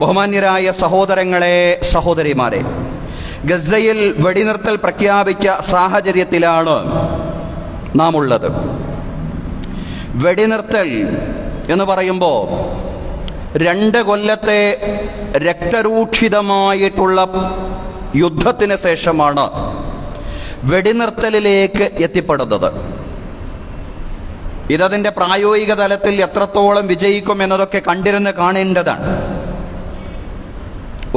ബഹുമാന്യരായ സഹോദരങ്ങളെ, സഹോദരിമാരെ, ഗസയിൽ വെടിനിർത്തൽ പ്രഖ്യാപിച്ച സാഹചര്യത്തിലാണ് നാം ഉള്ളത്. വെടിനിർത്തൽ എന്ന് പറയുമ്പോൾ 2 കൊല്ലത്തെ രക്തരൂക്ഷിതമായിട്ടുള്ള യുദ്ധത്തിന് ശേഷമാണ് വെടിനിർത്തലിലേക്ക് എത്തിപ്പെടുന്നത്. ഇതതിൻ്റെ പ്രായോഗിക തലത്തിൽ എത്രത്തോളം വിജയിക്കും എന്നതൊക്കെ കണ്ടിരുന്ന് കാണേണ്ടതാണ്.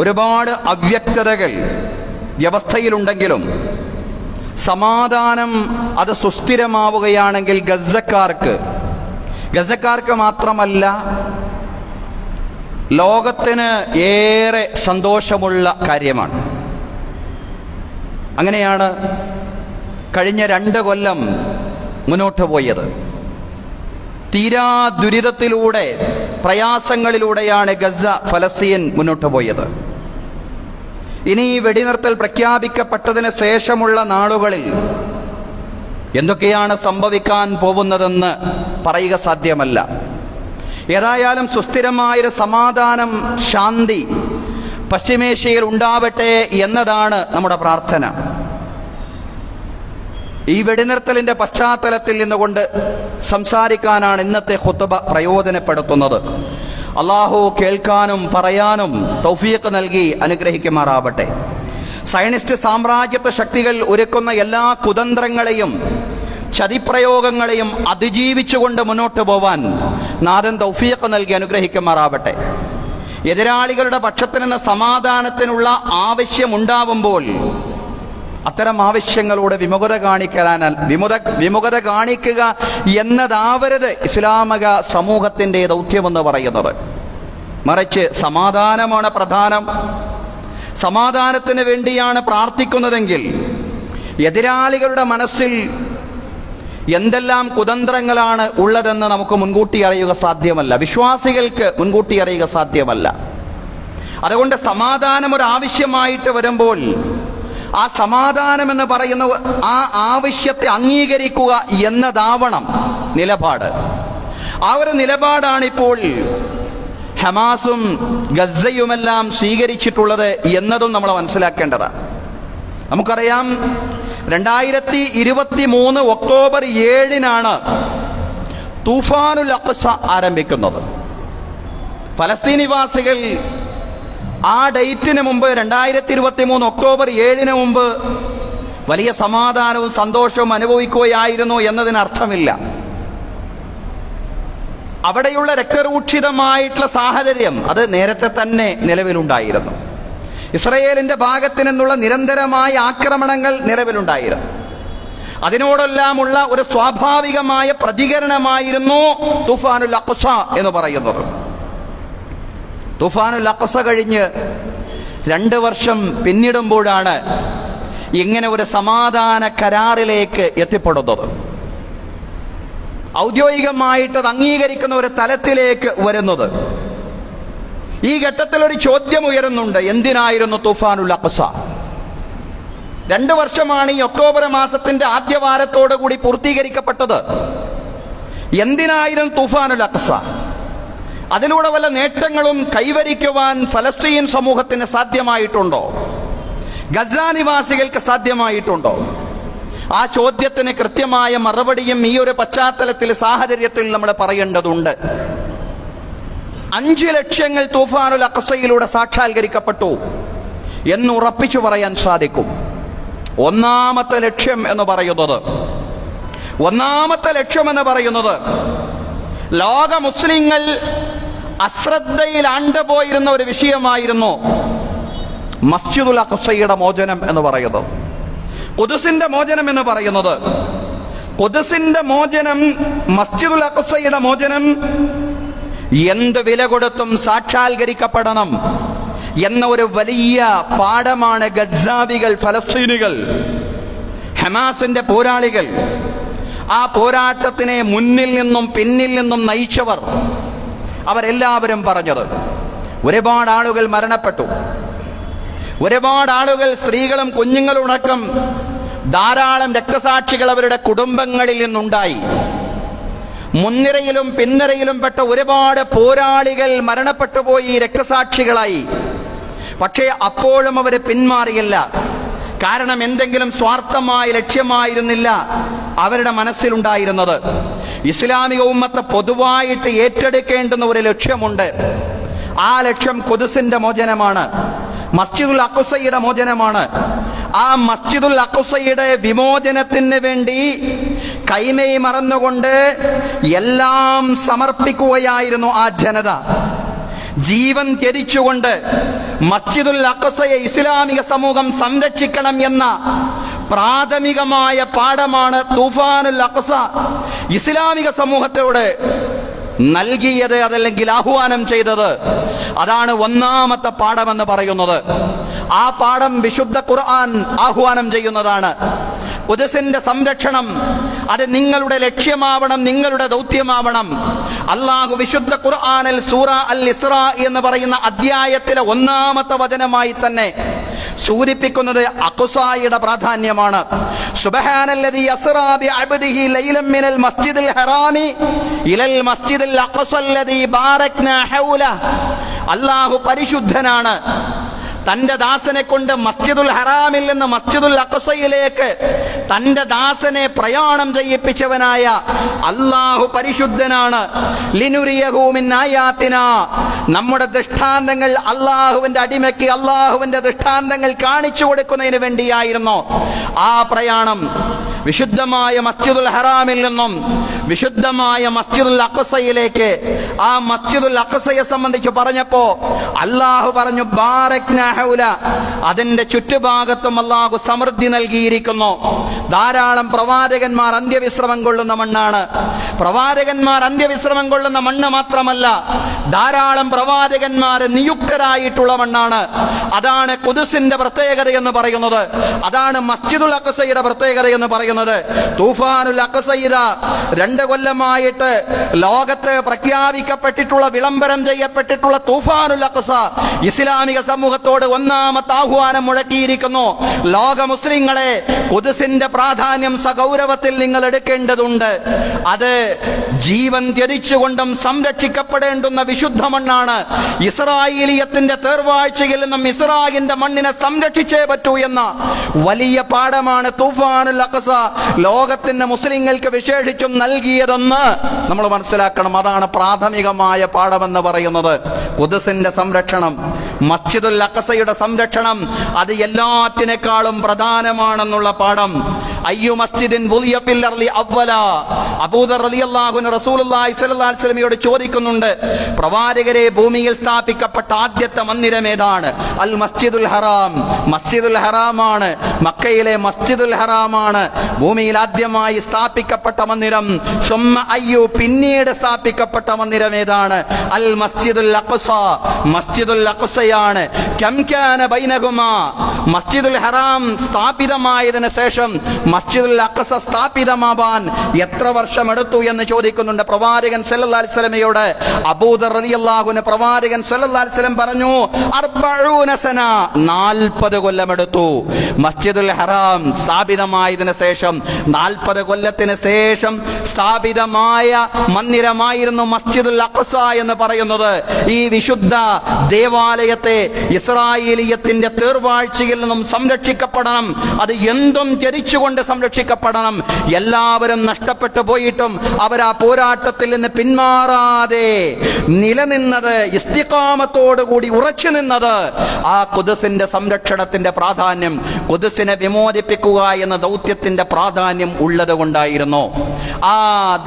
ഒരുപാട് അവ്യക്തതകൾ വ്യവസ്ഥയിലുണ്ടെങ്കിലും സമാധാനം അത് സുസ്ഥിരമാവുകയാണെങ്കിൽ ഗസക്കാർക്ക് മാത്രമല്ല, ലോകത്തിന് ഏറെ സന്തോഷമുള്ള കാര്യമാണ്. അങ്ങനെയാണ് കഴിഞ്ഞ 2 കൊല്ലം മുന്നോട്ട് പോയത്. തീരാ ദുരിതത്തിലൂടെ, പ്രയാസങ്ങളിലൂടെയാണ് ഗസ, ഫലസ്തീൻ മുന്നോട്ട് പോയത്. ഇനി വെടിനിർത്തൽ പ്രഖ്യാപിക്കപ്പെട്ടതിന് ശേഷമുള്ള നാളുകളിൽ എന്തൊക്കെയാണ് സംഭവിക്കാൻ പോകുന്നതെന്ന് പറയുക സാധ്യമല്ല. ഏതായാലും സുസ്ഥിരമായൊരു സമാധാനം, ശാന്തി പശ്ചിമേഷ്യയിൽ ഉണ്ടാവട്ടെ എന്നതാണ് നമ്മുടെ പ്രാർത്ഥന. ഈ വെടിനിർത്തലിന്റെ പശ്ചാത്തലത്തിൽ നിന്നുകൊണ്ട് സംസാരിക്കാനാണ് ഇന്നത്തെ ഖുത്ബ പ്രയോജനപ്പെടുത്തുന്നത്. അള്ളാഹു കേൾക്കാനും പറയാനും തൗഫീഖ് നൽകി അനുഗ്രഹിക്കുമാറാവട്ടെ. സയനിസ്റ്റ് സാമ്രാജ്യത്വ ശക്തികൾ ഒരുക്കുന്ന എല്ലാ കുതന്ത്രങ്ങളെയും ചതിപ്രയോഗങ്ങളെയും അതിജീവിച്ചുകൊണ്ട് മുന്നോട്ട് പോവാൻ നാഥൻ തൗഫീഖ് നൽകി അനുഗ്രഹിക്കുമാറാവട്ടെ. എതിരാളികളുടെ പക്ഷത്ത് നിന്ന് സമാധാനത്തിനുള്ള ആവശ്യമുണ്ടാവുമ്പോൾ അത്തരം ആവശ്യങ്ങളോട് വിമുഖത കാണിക്കുക എന്നതാവരുത് ഇസ്ലാമിക സമൂഹത്തിൻ്റെ ദൗത്യമെന്ന് പറയുന്നത്. മറിച്ച് സമാധാനമാണ് പ്രധാനം. സമാധാനത്തിന് വേണ്ടിയാണ് പ്രാർത്ഥിക്കുന്നതെങ്കിൽ എതിരാളികളുടെ മനസ്സിൽ എന്തെല്ലാം കുതന്ത്രങ്ങളാണ് ഉള്ളതെന്ന് നമുക്ക് മുൻകൂട്ടി അറിയുക സാധ്യമല്ല. വിശ്വാസികൾക്ക് മുൻകൂട്ടി അറിയുക സാധ്യമല്ല. അതുകൊണ്ട് സമാധാനം ഒരു ആവശ്യമായിട്ട് വരുമ്പോൾ ആ സമാധാനം എന്ന് പറയുന്ന ആ ആവശ്യത്തെ അംഗീകരിക്കുക എന്നതാവണം നിലപാട്. ആ ഒരു നിലപാടാണിപ്പോൾ ഹമാസും ഗസയുമെല്ലാം സ്വീകരിച്ചിട്ടുള്ളത് എന്നതും നമ്മൾ മനസ്സിലാക്കേണ്ടതാണ്. നമുക്കറിയാം, 2023 ഒക്ടോബർ 7 തൂഫാനുൽ അഖ്സ ആരംഭിക്കുന്നത്. ഫലസ്തീൻ നിവാസികൾ ആ ഡേറ്റിന് മുമ്പ്, 2023 ഒക്ടോബർ 7 മുമ്പ് വലിയ സമാധാനവും സന്തോഷവും അനുഭവിക്കുകയായിരുന്നു എന്നതിനർത്ഥമില്ല. അവിടെയുള്ള രക്തരൂക്ഷിതമായിട്ടുള്ള സാഹചര്യം അത് നേരത്തെ തന്നെ നിലവിലുണ്ടായിരുന്നു. ഇസ്രയേലിന്റെ ഭാഗത്ത് നിന്നുള്ള നിരന്തരമായ ആക്രമണങ്ങൾ നിലവിലുണ്ടായിരുന്നു. അതിനോടെല്ലാമുള്ള ഒരു സ്വാഭാവികമായ പ്രതികരണമായിരുന്നു തൂഫാനുൽ അഖ്സ എന്ന് പറയുന്നത്. തൂഫാനുൽ അഖ്സ കഴിഞ്ഞ് 2 വർഷം പിന്നിടുമ്പോഴാണ് ഇങ്ങനെ ഒരു സമാധാന കരാറിലേക്ക് എത്തിപ്പെടുന്നത്. ഔദ്യോഗികമായിട്ട് അത് അംഗീകരിക്കുന്ന ഒരു തലത്തിലേക്ക് വരുന്നത്. ഈ ഘട്ടത്തിൽ ഒരു ചോദ്യം ഉയരുന്നുണ്ട്: എന്തിനായിരുന്നു തൂഫാനുൽ അഖ്സ? 2 വർഷമാണ് ഈ ഒക്ടോബർ മാസത്തിന്റെ ആദ്യ വാരത്തോടു കൂടി പൂർത്തീകരിക്കപ്പെട്ടത്. എന്തിനായിരുന്നു തൂഫാനുൽ അഖ്സ? അതിലൂടെ വല്ല നേട്ടങ്ങളും കൈവരിക്കുവാൻ ഫലസ്തീൻ സമൂഹത്തിന് സാധ്യമായിട്ടുണ്ടോ? ഗസ നിവാസികൾക്ക് സാധ്യമായിട്ടുണ്ടോ? ആ ചോദ്യത്തിന് കൃത്യമായ മറുപടിയും ഈ ഒരു പശ്ചാത്തലത്തിൽ, സാഹചര്യത്തിൽ നമ്മൾ പറയേണ്ടതുണ്ട്. 5 ലക്ഷ്യങ്ങൾ തൂഫാനുൽ അഖ്സയിലൂടെ സാക്ഷാത്കരിക്കപ്പെട്ടു എന്ന് ഉറപ്പിച്ചു പറയാൻ സാധിക്കും. ഒന്നാമത്തെ ലക്ഷ്യം എന്ന് പറയുന്നത് ലോക മുസ്ലിങ്ങൾ അശ്രദ്ധയിൽ ആണ്ടുപോയിരുന്ന ഒരു വിഷയമായിരുന്നു മസ്ജിദുൽ അഖ്സയുടെ മോചനം എന്ന് പറയുന്നത്, ഖുദ്സിന്റെ മോചനം എന്ന് പറയുന്നത്. ഖുദ്സിന്റെ മോചനം, മസ്ജിദുൽ അഖ്സയുടെ മോചനം എന്ത് വില കൊടുത്തും സാക്ഷാത്കരിക്കപ്പെടണം എന്ന ഒരു വലിയ പാഠമാണ് ഗസാവികൾ, ഫലസ്തീനികൾ, ഹമാസിന്റെ പോരാളികൾ, ആ പോരാട്ടത്തിനെ മുന്നിൽ നിന്നും പിന്നിൽ നിന്നും നയിച്ചവർ, അവരെല്ലാവരും പറഞ്ഞത്. ഒരുപാട് ആളുകൾ മരണപ്പെട്ടു. ഒരുപാട് ആളുകൾ, സ്ത്രീകളും കുഞ്ഞുങ്ങളും അടക്കം ധാരാളം രക്തസാക്ഷികൾ അവരുടെ കുടുംബങ്ങളിൽ നിന്നുണ്ടായി. മുൻനിരയിലും പിൻനിരയിലും പെട്ട ഒരുപാട് പോരാളികൾ മരണപ്പെട്ടുപോയി, രക്തസാക്ഷികളായി. പക്ഷേ അപ്പോഴും അവർ പിന്മാറിയില്ല. കാരണം എന്തെങ്കിലും സ്വാർത്ഥമായ ലക്ഷ്യമായിരുന്നില്ല അവരുടെ മനസ്സിലുണ്ടായിരുന്നത്. ഇസ്ലാമിക ഉമ്മത്ത് പൊതുവായിട്ട് ഏറ്റെടുക്കേണ്ടുന്ന ഒരു ലക്ഷ്യമുണ്ട്. ആ ലക്ഷ്യം ഖുദ്സിന്റെ മോചനമാണ്, മസ്ജിദുൽ അഖ്സയുടെ മോചനമാണ്. ആ മസ്ജിദുൽ അഖ്സയുടെ വിമോചനത്തിന് വേണ്ടി കൈമേയ് മറന്നുകൊണ്ട് എല്ലാം സമർപ്പിക്കുകയായിരുന്നു ആ ജനത. ജീവൻ ത്യജിച്ചുകൊണ്ട് മസ്ജിദുൽ അഖ്സയെ ഇസ്ലാമിക സമൂഹം സംരക്ഷിക്കണം എന്ന പ്രാഥമികമായ പാഠമാണ് തൂഫാനുൽ അഖ്സ ഇസ്ലാമിക സമൂഹത്തോട് നൽകിയത്, അതല്ലെങ്കിൽ ആഹ്വാനം ചെയ്തത്. അതാണ് ഒന്നാമത്തെ പാഠമെന്ന് പറയുന്നത്. ആ പാഠം വിശുദ്ധ ഖുർആൻ ആഹ്വാനം ചെയ്യുന്നതാണ്. ഖുദ്സിന്റെ സംരക്ഷണം അത് നിങ്ങളുടെ ലക്ഷ്യമാവണം, നിങ്ങളുടെ ദൗത്യമാവണം. അല്ലാഹു വിശുദ്ധ ഖുർആനിൽ സൂറ അൽ ഇസ്രാ എന്ന് പറയുന്ന അധ്യായത്തിലെ ഒന്നാമത്തെ വചനമായി തന്നെ സൂചിപ്പിക്കുന്നത് അഖ്സായുടെ പ്രാധാന്യമാണ്. സുബ്ഹാനല്ലദീ അസ്റാ ബിഅബ്ദിഹി ലൈലൻ മിനൽ മസ്ജിദിൽ ഹറാമി ഇലൽ മസ്ജിദിൽ അഖ്സല്ലദീ ബാറക്നാ ഹൗലഹു. അല്ലാഹു പരിശുദ്ധനാണ്. തന്റെ ദാസനെ കൊണ്ട് മസ്ജിദുൽ ഹറാമിൽ നിന്ന് മസ്ജിദുൽ അഖ്സയിലേക്ക് തന്റെ ദാസനെ പ്രയാണം ചെയ്യിപ്പിച്ചവനായ അല്ലാഹു പരിശുദ്ധനാണ്. ലിനുരിയഹു മിൻ ആയാതിനാ, നമ്മുടെ ദൃഷ്ടാന്തങ്ങൾ അല്ലാഹുവിന്റെ അടിമയ്ക്ക് അല്ലാഹുവിന്റെ ദൃഷ്ടാന്തങ്ങൾ കാണിച്ചു കൊടുക്കുന്നതിന് വേണ്ടിയായിരുന്നു ആ പ്രയാണം. വിശുദ്ധമായ മസ്ജിദുൽ ഹറാമിൽ നിന്നും വിശുദ്ധമായ മസ്ജിദുൽ അഖ്സയിലേക്ക്. ആ മസ്ജിദുൽ അഖ്സയെ സംബന്ധിച്ച് പറഞ്ഞപ്പോ അല്ലാഹു പറഞ്ഞു ബാറക്നാ ഹൗല, അതിന്റെ ചുറ്റുഭാഗത്തും അല്ലാഹു സമൃദ്ധി നൽകിയിരിക്കുന്നു. ധാരാളം പ്രവാചകന്മാർ അന്ത്യവിശ്രമം കൊള്ളുന്ന മണ്ണാണ്. പ്രവാചകന്മാർ അന്ത്യവിശ്രമം കൊള്ളുന്ന മണ്ണ് മാത്രമല്ല, ധാരാളം പ്രവാചകന്മാർ നിയുക്തരായിട്ടുള്ള മണ്ണാണ്. അതാണ് ഖുദ്സിന്റെ പ്രത്യേകത എന്ന് പറയുന്നത്. അതാണ് മസ്ജിദുൽ അഖ്സയുടെ പ്രത്യേകത എന്ന് പറയുന്നത്. തൂഫാനുൽ അഖ്സ 2 കൊല്ലമായിട്ട് ലോകത്ത് പ്രഖ്യാപിക്കപ്പെട്ടിട്ടുള്ള, വിളംബരം ചെയ്യപ്പെട്ടിട്ടുള്ള തൂഫാനുൽ അഖ്സ ഇസ്ലാമിക സമൂഹത്തോട് ഒന്നാമത്തെ ആഹ്വാനം മുഴക്കിയിരിക്കുന്നു. ലോക മുസ്ലിങ്ങളെ, ഖുദ്സിന്റെ പ്രാധാന്യം സഗൗരവത്തിൽ നിങ്ങൾ എടുക്കേണ്ടതുണ്ട്. അത് ജീവൻ ത്യജിച്ചുകൊണ്ടും സംരക്ഷിക്കപ്പെടേണ്ടുന്ന വിശുദ്ധ മണ്ണാണ്. ഇസ്രായേലിയത്തിന്റെ തേർവാഴ്ചയിൽ നിന്നും ഇസ്രായേലിന്റെ മണ്ണിനെ സംരക്ഷിച്ചേ പറ്റൂ എന്ന വലിയ പാഠമാണ് തൂഫാനുൽ അഖ്സ ലോകത്തിന്റെ മുസ്ലിങ്ങൾക്ക് വിശേഷിച്ചും നൽകിയതെന്ന് നമ്മൾ മനസ്സിലാക്കണം. അതാണ് പ്രാഥമികമായ പാഠമെന്ന് പറയുന്നത്. ഖുദ്സിന്റെ സംരക്ഷണം, മസ്ജിദുൽ അഖ്സയുടെ സംരക്ഷണം, അത് എല്ലാറ്റിനേക്കാളും പ്രധാനമാണെന്നുള്ള പാഠം. അയ്യു മസ്ജിദിൻ വുളിയ ഫിൽ അർളി അവ്വല, അബൂദർ റളിയല്ലാഹു അൻഹു റസൂലുള്ളാഹി സ്വല്ലല്ലാഹു അലൈഹി വസല്ലമയോട് ചോദിക്കുന്നുണ്ട്, പ്രവാചകരെ, ഭൂമിയിൽ സ്ഥാപിക്കപ്പെട്ട ആദ്യത്തെ മന്ദിരം ഏതാണ്? അൽ മസ്ജിദുൽ ഹറാം. മസ്ജിദുൽ ഹറാമാണ്, മക്കയിലെ മസ്ജിദുൽ ഹറാമാണ് ഭൂമിയിൽ ആദ്യമായി സ്ഥാപിക്കപ്പെട്ട മന്ദിരം. സുമ്മ അയ്യു, പിന്നീട് സ്ഥാപിക്കപ്പെട്ട മന്ദിരം ഏതാണ്? അൽ മസ്ജിദുൽ അഖ്സ. മസ്ജിദുൽ അഖ്സയാണ്. കം കാന ബൈനഹുമാ, മസ്ജിദുൽ ഹറാം സ്ഥാപിതമായതിനു ശേഷം മസ്ജിദുൽ അഖ്സ സ്ഥാപിതമാവാൻ എത്ര വർഷമെടുത്തു എന്ന് ചോദിക്കുന്നുണ്ട് പ്രവാചകൻ സല്ലല്ലാഹു അലൈഹി വസല്ലമയോട്. അബൂദർ റളിയല്ലാഹു അൻഹു പ്രവാചകൻ സല്ലല്ലാഹു അലൈഹി വസല്ലം പറഞ്ഞു, 40 സന, 40 കൊല്ലമെടുത്തു. മസ്ജിദുൽ ഹറാം സ്ഥാപിതമായതിനു ശേഷം 40 കൊല്ലത്തിന് ശേഷം സ്ഥാപിതമായ മന്ദിരമായിരുന്നു മസ്ജിദുൽ അഖ്സ എന്ന് പറയുന്നത്. ഈ വിശുദ്ധ ദേവാലയത്തെ ഇസ്രായേലിയത്തിന്റെ തേർവാഴ്ചയിൽ നിന്നും സംരക്ഷിക്കപ്പെടണം. അത് എന്തും ത്യജിച്ചുകൊണ്ട് സംരക്ഷിക്കപ്പെടണം. എല്ലാവരും നഷ്ടപ്പെട്ടു പോയിട്ടും അവർ ആ പോരാട്ടത്തിൽ നിന്ന് പിന്മാറാതെ നിലനിന്നത്, ഇസ്തിഖാമത്തോടുകൂടി ഉറച്ചു നിന്നത്, ആ ഖുദ്സിന്റെ സംരക്ഷണത്തിന്റെ പ്രാധാന്യം, ഖുദ്സിനെ വിമോചിപ്പിക്കുക എന്ന ദൗത്യത്തിന്റെ പ്രാധാന്യം ഉള്ളത് കൊണ്ടായിരുന്നു. ആ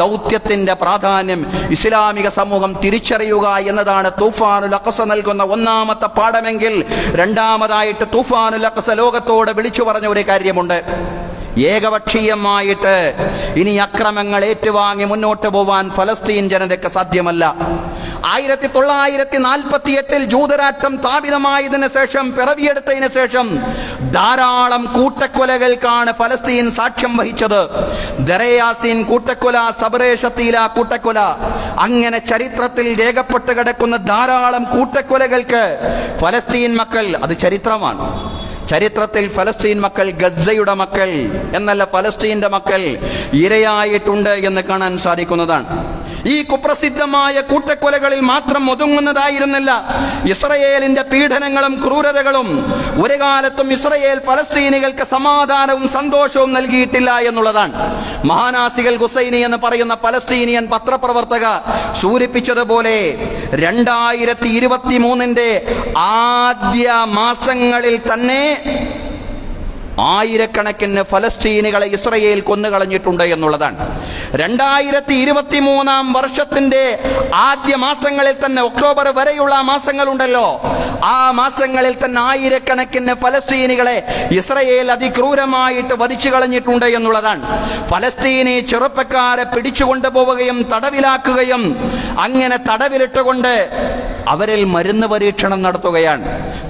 ദൗത്യത്തിന്റെ പ്രാധാന്യം ഇസ്ലാമിക സമൂഹം തിരിച്ചറിയുക എന്നതാണ് തൂഫാനുൽ അഖ്സ നൽകുന്ന ഒന്നാമത്തെ പാഠമെങ്കിൽ, രണ്ടാമതായിട്ട് തൂഫാനുൽ അഖ്സ ലോകത്തോട് വിളിച്ചു പറഞ്ഞ ഒരു കാര്യമുണ്ട്. ഏകപക്ഷീയമായിട്ട് ഇനി അക്രമങ്ങൾ ഏറ്റുവാങ്ങി മുന്നോട്ട് പോവാൻ ഫലസ്തീൻ ജനതയ്ക്ക് സാധ്യമല്ല. 1948 ജൂതരാഷ്ട്രം സ്ഥാപിതമായതിനു ശേഷം, പിറവിയെടുത്തതിനു ശേഷം ധാരാളം കൂട്ടക്കൊലകൾക്കാണ് ഫലസ്തീൻ സാക്ഷ്യം വഹിച്ചത്. ദറയാസീൻ കൂട്ടക്കൊല, സബറേ ഷത്തീല കൂട്ടക്കൊല, അങ്ങനെ ചരിത്രത്തിൽ രേഖപ്പെട്ട് കിടക്കുന്ന ധാരാളം കൂട്ടക്കൊലകൾക്ക് ഫലസ്തീൻ മക്കൾ, അത് ചരിത്രമാണ്. ചരിത്രത്തിൽ ഫലസ്തീൻ മക്കൾ, ഗസയുടെ മക്കൾ എന്നല്ല, ഫലസ്തീന്റെ മക്കൾ ഇരയായിട്ടുണ്ട് എന്ന് കാണാൻ സാധിക്കുന്നതാണ്. ഈ കുപ്രസിദ്ധമായ കൂട്ടക്കൊലകളിൽ മാത്രം ഒതുങ്ങുന്നതായിരുന്നില്ല ഇസ്രയേലിന്റെ പീഡനങ്ങളും ക്രൂരതകളും. ഒരു കാലത്തും ഇസ്രയേൽ ഫലസ്തീനികൾക്ക് സമാധാനവും സന്തോഷവും നൽകിയിട്ടില്ല എന്നുള്ളതാണ്. മഹാനാസികൾ ഹുസൈനി എന്ന് പറയുന്ന ഫലസ്തീനിയൻ പത്രപ്രവർത്തക സൂചിപ്പിച്ചതുപോലെ 2023 ആദ്യ മാസങ്ങളിൽ തന്നെ ആയിരക്കണക്കിന് ഫലസ്തീനികളെ ഇസ്രയേൽ കൊന്നുകളഞ്ഞിട്ടുണ്ട് എന്നുള്ളതാണ്. 2023 വർഷത്തിന്റെ ആദ്യ മാസങ്ങളിൽ തന്നെ, ഒക്ടോബർ വരെയുള്ള മാസങ്ങളുണ്ടല്ലോ, ആ മാസങ്ങളിൽ തന്നെ ആയിരക്കണക്കിന് ഫലസ്തീനികളെ ഇസ്രയേൽ അതിക്രൂരമായിട്ട് വധിച്ചു കളഞ്ഞിട്ടുണ്ട് എന്നുള്ളതാണ്. ഫലസ്തീനി ചെറുപ്പക്കാരെ പിടിച്ചുകൊണ്ടുപോവുകയും തടവിലാക്കുകയും അങ്ങനെ തടവിലിട്ടുകൊണ്ട് അവരിൽ മരുന്ന് പരീക്ഷണം നടത്തുകയാണ്.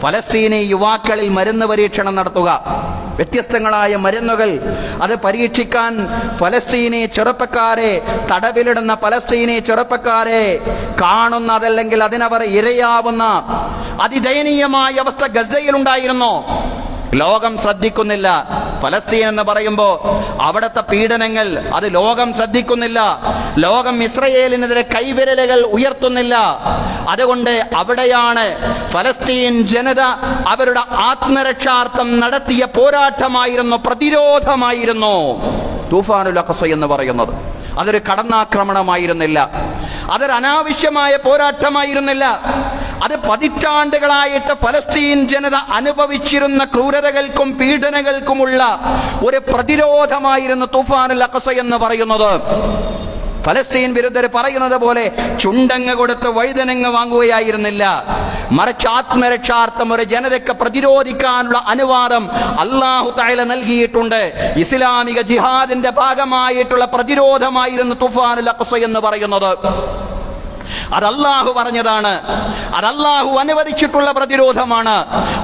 ഫലസ്തീനി യുവാക്കളിൽ മരുന്ന് പരീക്ഷണം നടത്തുക, വ്യത്യസ്തങ്ങളായ മരുന്നുകൾ അത് പരീക്ഷിക്കാൻ ഫലസ്തീനി ചെറുപ്പക്കാരെ, തടവിലിടുന്ന ഫലസ്തീനി ചെറുപ്പക്കാരെ കാണുന്ന, അതല്ലെങ്കിൽ അതിനവർ ഇരയാവുന്ന അതിദയനീയമായ അവസ്ഥ ഗസയിലുണ്ടായിരുന്നു. ലോകം ശ്രദ്ധിക്കുന്നില്ല. ഫലസ്തീൻ എന്ന് പറയുമ്പോൾ അവിടുത്തെ പീഡനങ്ങൾ അത് ലോകം ശ്രദ്ധിക്കുന്നില്ല. ലോകം ഇസ്രയേലിനെതിരെ കൈവിരലുകൾ ഉയർത്തുന്നില്ല. അതുകൊണ്ട് അവിടെയാണ് ഫലസ്തീൻ ജനത അവരുടെ ആത്മരക്ഷാർത്ഥം നടത്തിയ പോരാട്ടമായിരുന്നു, പ്രതിരോധമായിരുന്നു തൂഫാനുൽ അഖ്സ എന്ന് പറയുന്നത്. അതൊരു കടന്നാക്രമണമായിരുന്നില്ല, അതൊരു അനാവശ്യമായ പോരാട്ടമായിരുന്നില്ല. അത് പതിറ്റാണ്ടുകളായിട്ട് ഫലസ്തീൻ ജനത അനുഭവിച്ചിരുന്ന ക്രൂരതകൾക്കും പീഡനകൾക്കുമുള്ള ഒരു പ്രതിരോധമായിരുന്നു തൂഫാനുൽ അഖ്സ എന്ന് പറയുന്നത്. ഫലസ്തീൻ വിരുദ്ധർ പറയുന്നത് പോലെ ചുണ്ടങ്ങ് കൊടുത്ത് വഴുതനങ്ങ് വാങ്ങുകയായിരുന്നില്ല, മറിച്ച് ആത്മരക്ഷാർത്ഥം ഒരു ജനതയ്ക്ക് പ്രതിരോധിക്കാനുള്ള അനുവാദം അല്ലാഹു തആല നൽകിയിട്ടുണ്ട്. ഇസ്ലാമിക ജിഹാദിന്റെ ഭാഗമായിട്ടുള്ള പ്രതിരോധമായിരുന്നു തൂഫാനുൽ അഖ്സ എന്ന് പറയുന്നത്. അത് അല്ലാഹു പറഞ്ഞതാണ്, അത് അല്ലാഹു അനുവദിച്ചിട്ടുള്ള പ്രതിരോധമാണ്.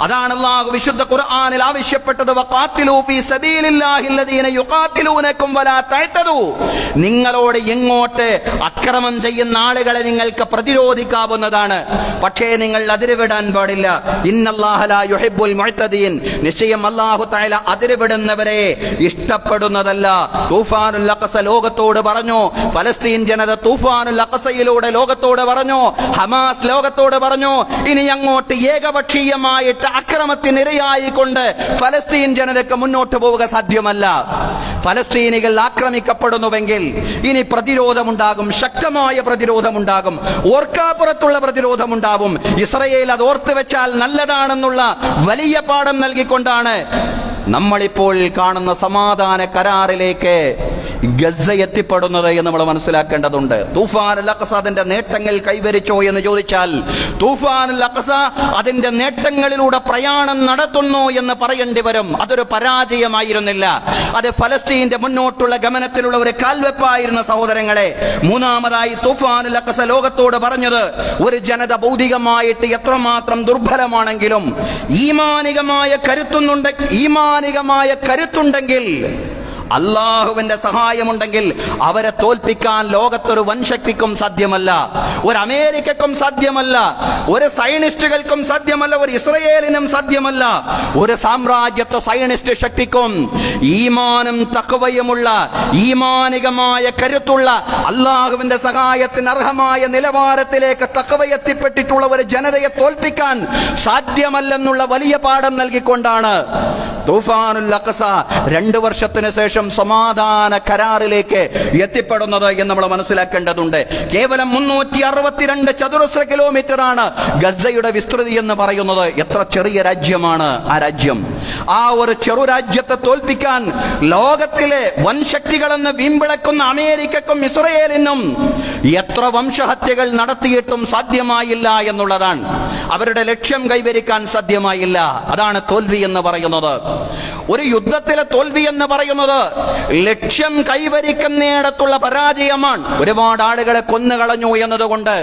അതാണ് അല്ലാഹു വിശുദ്ധ ഖുർആനിൽ ആവശ്യപ്പെട്ടത്, വഖാതിലൂ ഫീ സബീലില്ലാഹി അല്ലദീന യുഖാതിലൂനകും വലാ തഅതദൂ. നിങ്ങളോട് എങ്ങോട്ട് അക്രമം ചെയ്യുന്ന ആളുകളെ നിങ്ങൾക്ക് പ്രതിരോധിക്കാവുന്നതാണ്, പക്ഷേ നിങ്ങൾ അതിരുവിടാൻ പാടില്ല. ഇന്നല്ലാഹ ലാ യുഹിബ്ബുൽ മുഅ്തദീൻ. നിശ്ചയം അല്ലാഹു തആല അതിരുവിടുന്നവരെ ഇഷ്ടപ്പെടുന്നതല്ല. തൂഫാനുൽ അഖ്സ ലോകത്തോട് പറഞ്ഞു, ഫലസ്തീൻ ജനത തൂഫാനുൽ അഖ്സയിലൂടെ ലോകത്തോട് പറഞ്ഞു, ഹമാസ് ലോകത്തോട് പറഞ്ഞു, ഇനി അങ്ങോട്ട് ഏകപക്ഷീയമായിട്ട് അക്രമത്തിനിരയായിക്കൊണ്ട് ഫലസ്തീൻ ജനതയ്ക്ക് മുന്നോട്ട് പോവുക സാധ്യമല്ല. ഫലസ്തീനികൾ ആക്രമിക്കപ്പെടുന്നുവെങ്കിൽ ഇനി പ്രതിരോധമുണ്ടാകും, ശക്തമായ പ്രതിരോധമുണ്ടാകും, ഓർക്കാപ്പുറത്തുള്ള പ്രതിരോധമുണ്ടാകും. ഇസ്രയേൽ അത് ഓർത്ത് വെച്ചാൽ നല്ലതാണെന്നുള്ള വലിയ പാഠം നൽകിക്കൊണ്ടാണ് നമ്മളിപ്പോൾ കാണുന്ന സമാധാന കരാറിലേക്ക് ഗസ എത്തിപ്പെടുന്നത് എന്ന് നമ്മൾ മനസ്സിലാക്കേണ്ടതുണ്ട്. തൂഫാനുൽ അഖ്സ അതിന്റെ നേട്ടങ്ങൾ കൈവരിച്ചോ എന്ന് ചോദിച്ചാൽ, തൂഫാനുൽ അഖ്സ അതിന്റെ നേട്ടങ്ങളിലൂടെ പ്രയാണം നടത്തുന്നു എന്ന് പറയേണ്ടി വരും. അതൊരു പരാജയമായിരുന്നില്ല, അത് ഫലസ്തീന്റെ മുന്നോട്ടുള്ള ഗമനത്തിലുള്ള ഒരു കാൽവെപ്പായിരുന്ന സഹോദരങ്ങളെ. മൂന്നാമതായി തൂഫാനുൽ അഖ്സ ലോകത്തോട് പറഞ്ഞത്, ഒരു ജനത ഭൗതികമായിട്ട് എത്രമാത്രം ദുർബലമാണെങ്കിലും ഈമാനികമായ കരുത്തുണ്ടെങ്കിൽ, അള്ളാഹുവിന്റെ സഹായമുണ്ടെങ്കിൽ അവരെ തോൽപ്പിക്കാൻ ലോകത്തൊരു വൻശക്തിക്കും സാധ്യമല്ല, ഒരു അമേരിക്കക്കും സാധ്യമല്ല, ഒരു സയനിസ്റ്റുകൾക്കും സാധ്യമല്ല, ഒരു ഇസ്രയേലിനും സാധ്യമല്ല, ഒരു സാമ്രാജ്യത്വ സയനിസ്റ്റ് ശക്തിക്കും. ഈമാനും തഖ്വയുമുള്ള, ഈമാനികമായ കരുത്തുള്ള, അള്ളാഹുവിന്റെ സഹായത്തിന് അർഹമായ നിലവാരത്തിലേക്ക് തഖ്വ എത്തിപ്പെട്ടിട്ടുള്ള ഒരു ജനതയെ തോൽപ്പിക്കാൻ സാധ്യമല്ലെന്നുള്ള വലിയ പാഠം നൽകിക്കൊണ്ടാണ് തൂഫാനുൽ അഖ്സ 2 വർഷത്തിന് ശേഷം സമാധാന കരാറിലേക്ക് എത്തിപ്പെടുന്നത് എന്ന് നമ്മൾ മനസ്സിലാക്കേണ്ടതുണ്ട്. കേവലം 362 ചതുരശ്ര കിലോമീറ്റർ ആണ് ഗസയുടെ വിസ്തൃതി എന്ന് പറയുന്നത്. എത്ര ചെറിയ രാജ്യമാണ് ആ രാജ്യം. ആ ഒരു ചെറു രാജ്യത്തെ തോൽപ്പിക്കാൻ ലോകത്തിലെ വൻശക്തികളെന്ന് വീമ്പിളക്കുന്ന അമേരിക്കക്കും ഇസ്രയേലിനും എത്ര വംശഹത്യകൾ നടത്തിയിട്ടും സാധ്യമായില്ല എന്നുള്ളതാണ്. അവരുടെ ലക്ഷ്യം കൈവരിക്കാൻ സാധ്യമായില്ല. അതാണ് തോൽവി എന്ന് പറയുന്നത്. ഒരു യുദ്ധത്തിലെ തോൽവി എന്ന് പറയുന്നത് ലക്ഷ്യം കൈവരിക്കുന്നിടത്തുള്ള പരാജയമാണ്. ഒരുപാട് ആളുകളെ കൊന്നുകളഞ്ഞു എന്നതുകൊണ്ട്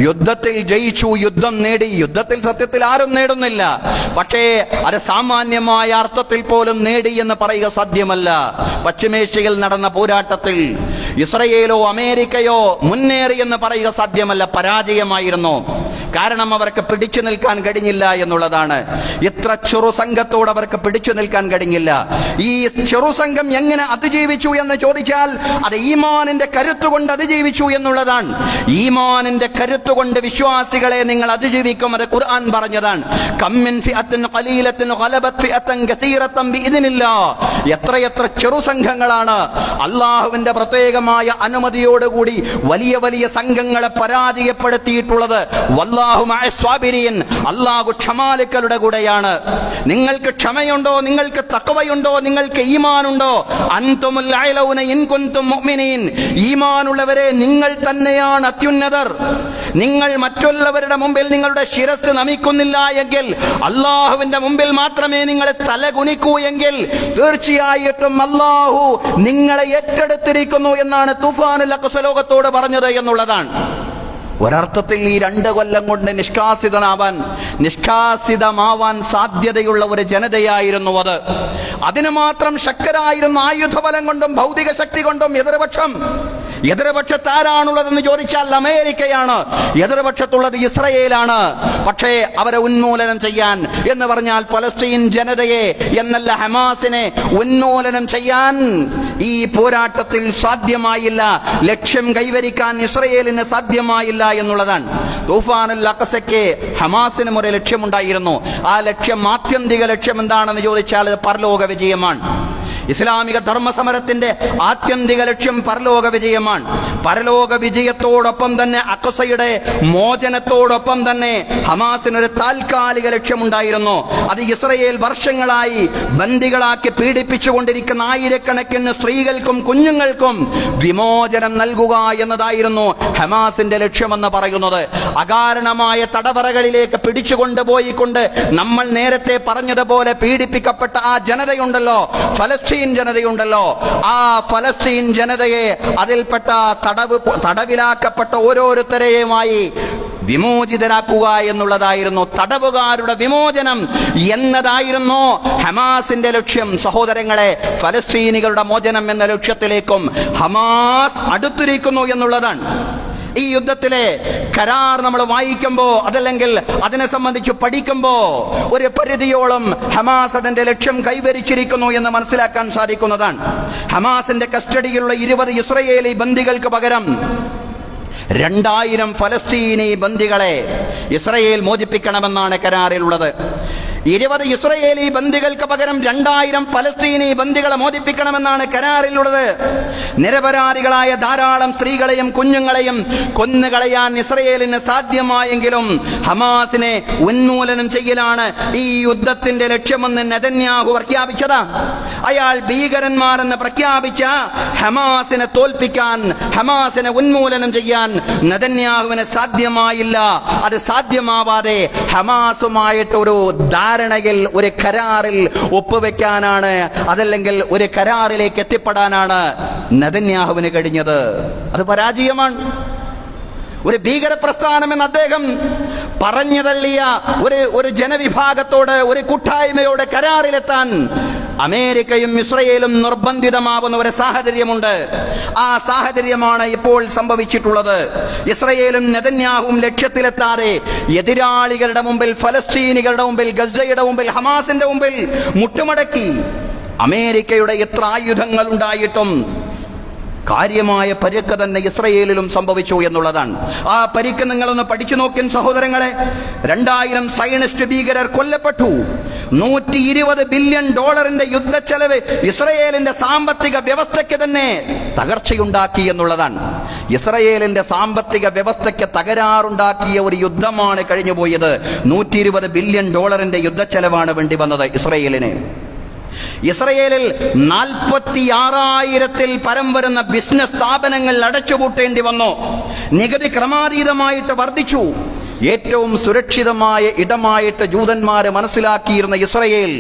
യുദ്ധത്തിൽ ജയിച്ചു, യുദ്ധം നേടി. യുദ്ധത്തിൽ സത്യത്തിൽ ആരും നേടുന്നില്ല, പക്ഷേ അത് സാമാന്യമായ അർത്ഥത്തിൽ പോലും നേടി എന്ന് പറയുക സാധ്യമല്ല. പശ്ചിമേഷ്യയിൽ നടന്ന പോരാട്ടത്തിൽ ഇസ്രയേലോ അമേരിക്കയോ മുന്നേറി എന്ന് പറയുക സാധ്യമല്ല, പരാജയമായിരുന്നു. കാരണം അവർക്ക് പിടിച്ചു നിൽക്കാൻ കഴിഞ്ഞില്ല എന്നുള്ളതാണ്. ഇത്ര ചെറുസംഘത്തോട് അവർക്ക് പിടിച്ചു നിൽക്കാൻ കഴിഞ്ഞില്ല. ഈ ചെറുസംഘം എങ്ങനെ അതിജീവിച്ചു എന്ന് ചോദിച്ചാൽ അത് ഈമാനിന്റെ കരുത്തുകൊണ്ട് അതിജീവിച്ചു എന്നുള്ളതാണ്. ഈമാനിന്റെ കരുത്തുകൊണ്ട് വിശ്വാസികളെ നിങ്ങൾ അതിജീവിക്കും, അത് ഖുർആൻ പറഞ്ഞതാണ്. കമ്മിൻ ഫിഅത്തിൻ ഖലീലത്തിൻ ഗലബത് ഫിഅത്തൻ കസീറത്തൻ ബിഇദ്നില്ലാഹ്. എത്രയെത്ര ചെറുസംഘങ്ങളാണ് അള്ളാഹുവിന്റെ പ്രത്യേകമായ അനുമതിയോടുകൂടി വലിയ വലിയ സംഘങ്ങളെ പരാജയപ്പെടുത്തിയിട്ടുള്ളത്. വല്ലാഹു മഅസ് സ്വാബിരീൻ. അള്ളാഹു ക്ഷമാലുക്കളുടെ കൂടെയാണ്. നിങ്ങൾക്ക് ക്ഷമയുണ്ടോ, നിങ്ങൾക്ക് തഖ്വയുണ്ടോ, നിങ്ങൾക്ക് ഈമാനുണ്ടോ? അൻതുമുൽ അഅലൗന ഇൻ കുൻതും മുഅ്മിനീൻ. ഈമാനുള്ളവരെ, നിങ്ങൾ തന്നെയാണ് അത്യുന്നതർ. നിങ്ങൾ മറ്റുള്ളവരുടെ മുമ്പിൽ നിങ്ങളുടെ ശിരസ് നമിക്കുന്നില്ല എങ്കിൽ, അള്ളാഹുവിന്റെ മുമ്പിൽ മാത്രമേ നിങ്ങൾ തലകുനിക്കൂ എങ്കിൽ, തീർച്ചയായിട്ടും അള്ളാഹു നിങ്ങളെ ഏറ്റെടുത്തിരിക്കുന്നു എന്നാണ് തുഫാനുൽ അഖ്സ ലോകത്തോട് പറഞ്ഞത് എന്നുള്ളതാണ്. ഒരർത്ഥത്തിൽ ഈ 2 കൊല്ലം കൊണ്ട് നിഷ്കാസിതമാവാൻ സാധ്യതയുള്ള ഒരു ജനതയായിരുന്നു അത്. അതിന് മാത്രം ശക്തരായിരുന്ന ആയുധബലം കൊണ്ടും ഭൗതിക ശക്തി കൊണ്ടും എതിർപക്ഷത്ത് ആരാണുള്ളതെന്ന് ചോദിച്ചാൽ അമേരിക്കയാണ്, എതിർപക്ഷത്തുള്ളത് ഇസ്രയേലാണ്. പക്ഷേ അവരെ ഉന്മൂലനം ചെയ്യാൻ എന്ന് പറഞ്ഞാൽ ഫലസ്തീൻ ജനതയെ എന്നല്ല, ഹമാസിനെ ഉന്മൂലനം ചെയ്യാൻ ഈ പോരാട്ടത്തിൽ സാധ്യമായില്ല. ലക്ഷ്യം കൈവരിക്കാൻ ഇസ്രയേലിന് സാധ്യമായില്ല എന്നുള്ളതാണ്. തൂഫാനുൽ അഖ്സയ്ക്ക് ഹമാസിനും ഒരു ലക്ഷ്യമുണ്ടായിരുന്നു. ആ ലക്ഷ്യം, ആത്യന്തിക ലക്ഷ്യം എന്താണെന്ന് ചോദിച്ചാൽ പരലോക വിജയമാണ്. ഇസ്ലാമിക ധർമ്മസമരത്തിന്റെ ആത്യന്തിക ലക്ഷ്യം പരലോക വിജയമാണ്. പരലോക വിജയത്തോടൊപ്പം തന്നെ അഖ്സയുടെ മോചനത്തോടൊപ്പം തന്നെ ഹമാസിനൊരു താൽക്കാലിക ലക്ഷ്യമുണ്ടായിരുന്നു. അത് ഇസ്രയേൽ വർഷങ്ങളായി ബന്ദികളാക്കി പീഡിപ്പിച്ചുകൊണ്ടിരിക്കുന്ന ആയിരക്കണക്കിന് സ്ത്രീകൾക്കും കുഞ്ഞുങ്ങൾക്കും വിമോചനം നൽകുക എന്നതായിരുന്നു ഹമാസിന്റെ ലക്ഷ്യമെന്ന് പറയുന്നത്. അകാരണമായ തടവറകളിലേക്ക് പിടിച്ചുകൊണ്ടുപോയിക്കൊണ്ട് നമ്മൾ നേരത്തെ പറഞ്ഞതുപോലെ പീഡിപ്പിക്കപ്പെട്ട ആ ജനതയുണ്ടല്ലോ, ഫലസ്തീൻ ജനതയുണ്ടല്ലോ, ആ ഫലസ്തീൻ ജനതയെ, അതിൽപ്പെട്ട തടവിലാക്കപ്പെട്ട ഓരോരുത്തരെയുമായി വിമോചിതരാക്കുക എന്നുള്ളതായിരുന്നു, തടവുകാരുടെ വിമോചനം എന്നതായിരുന്നു ഹമാസിന്റെ ലക്ഷ്യം. സഹോദരങ്ങളെ, ഫലസ്തീനികളുടെ മോചനം എന്ന ലക്ഷ്യത്തിലേക്കും ഹമാസ് അടുത്തിരിക്കുന്നു എന്നുള്ളതാണ്. ഈ യുദ്ധത്തിലെ കരാർ നമ്മൾ വായിക്കുമ്പോൾ, അതല്ലെങ്കിൽ അതിനെ സംബന്ധിച്ച് പഠിക്കുമ്പോൾ, ഒരു പരിധിയോളം ഹമാസ് അതിന്റെ ലക്ഷ്യം കൈവരിച്ചിരിക്കുന്നു എന്ന് മനസ്സിലാക്കാൻ സാധിക്കുന്നതാണ്. ഹമാസിന്റെ കസ്റ്റഡിയിലുള്ള 20 ഇസ്രയേലി ബന്ദികൾക്ക് പകരം 2000 ഫലസ്തീനി ബന്ദികളെ ഇസ്രയേൽ മോചിപ്പിക്കണമെന്നാണ് കരാറിലുള്ളത്. 20 ഇസ്രയേലി ബന്ദികൾക്ക് പകരം 2000 ഫലസ്തീനി ബന്ദികളെ മോചിപ്പിക്കണമെന്നാണ് കരാറിലുള്ളത്. നിരപരാധികളായ ധാരാളം സ്ത്രീകളെയും കുഞ്ഞുങ്ങളെയും കൊന്നുകളയാൻ ഇസ്രയേലിന് സാധ്യമായെങ്കിലും ഹമാസിനെ ഉന്മൂലനം ചെയ്യലാണ് ഈ യുദ്ധത്തിന്റെ ലക്ഷ്യമെന്ന് നെതന്യാഹു പ്രഖ്യാപിച്ചത്. അയാൾ ഭീകരന്മാരെന്ന് പ്രഖ്യാപിച്ച ഹമാസിനെ തോൽപ്പിക്കാൻ, ഹമാസിനെ ഉന്മൂലനം ചെയ്യാൻ നെതന്യാഹുവിന് സാധ്യമായില്ല. അത് സാധ്യമാവാതെ ഹമാസുമായിട്ടൊരു ധാരണയിൽ, ഒരു കരാറിൽ ഒപ്പുവെക്കാനാണ്, അതല്ലെങ്കിൽ ഒരു കരാറിലേക്ക് എത്തിപ്പെടാനാണ് നെതന്യാഹുവിന് കഴിഞ്ഞത്. അത് പരാജയമാണ്. ഒരു ഭീകര പ്രസ്ഥാനം എന്ന് അദ്ദേഹം പറഞ്ഞു തള്ളിയ ഒരു ജനവിഭാഗത്തോട്, ഒരു കൂട്ടായ്മയോട് കരാറിലെത്താൻ അമേരിക്കയും ഇസ്രയേലും നിർബന്ധിതമാവുന്ന ഒരു സാഹചര്യമുണ്ട്. ആ സാഹചര്യമാണ് ഇപ്പോൾ സംഭവിച്ചിട്ടുള്ളത്. ഇസ്രയേലും നെതന്യാഹുവും ലക്ഷ്യത്തിലെത്താതെ എതിരാളികളുടെ മുമ്പിൽ, ഫലസ്തീനികളുടെ മുമ്പിൽ, ഗസയുടെ മുമ്പിൽ, ഹമാസിന്റെ മുമ്പിൽ മുട്ടുമടക്കി. അമേരിക്കയുടെ എത്ര ആയുധങ്ങൾ ഉണ്ടായിട്ടും കാര്യമായ പരിക്ക് തന്നെ ഇസ്രയേലിലും സംഭവിച്ചു എന്നുള്ളതാണ്. ആ പരിക്ക് നിങ്ങളൊന്ന് പഠിച്ചു നോക്കിൻ സഹോദരങ്ങളെ. 2000 സയനിസ്റ്റ് ഭീകരർ കൊല്ലപ്പെട്ടു. $120 ബില്യൺ യുദ്ധച്ചെലവ് ഇസ്രയേലിന്റെ സാമ്പത്തിക വ്യവസ്ഥയ്ക്ക് തന്നെ തകർച്ചയുണ്ടാക്കി എന്നുള്ളതാണ്. ഇസ്രയേലിന്റെ സാമ്പത്തിക വ്യവസ്ഥയ്ക്ക് തകരാറുണ്ടാക്കിയ ഒരു യുദ്ധമാണ് കഴിഞ്ഞുപോയത്. $120 ബില്യൺ യുദ്ധച്ചെലവാണ് വേണ്ടി വന്നത് ഇസ്രയേലിന്. ഇസ്രയേലിൽ 46,000-ൽ പരം വരുന്ന ബിസിനസ് സ്ഥാപനങ്ങൾ അടച്ചുപൂട്ടേണ്ടി വന്നു. നികുതി ക്രമാതീതമായിട്ട് വർദ്ധിച്ചു. ഏറ്റവും സുരക്ഷിതമായ ഇടമായിട്ട് ജൂതന്മാരെ മനസ്സിലാക്കിയിരുന്ന ഇസ്രയേൽ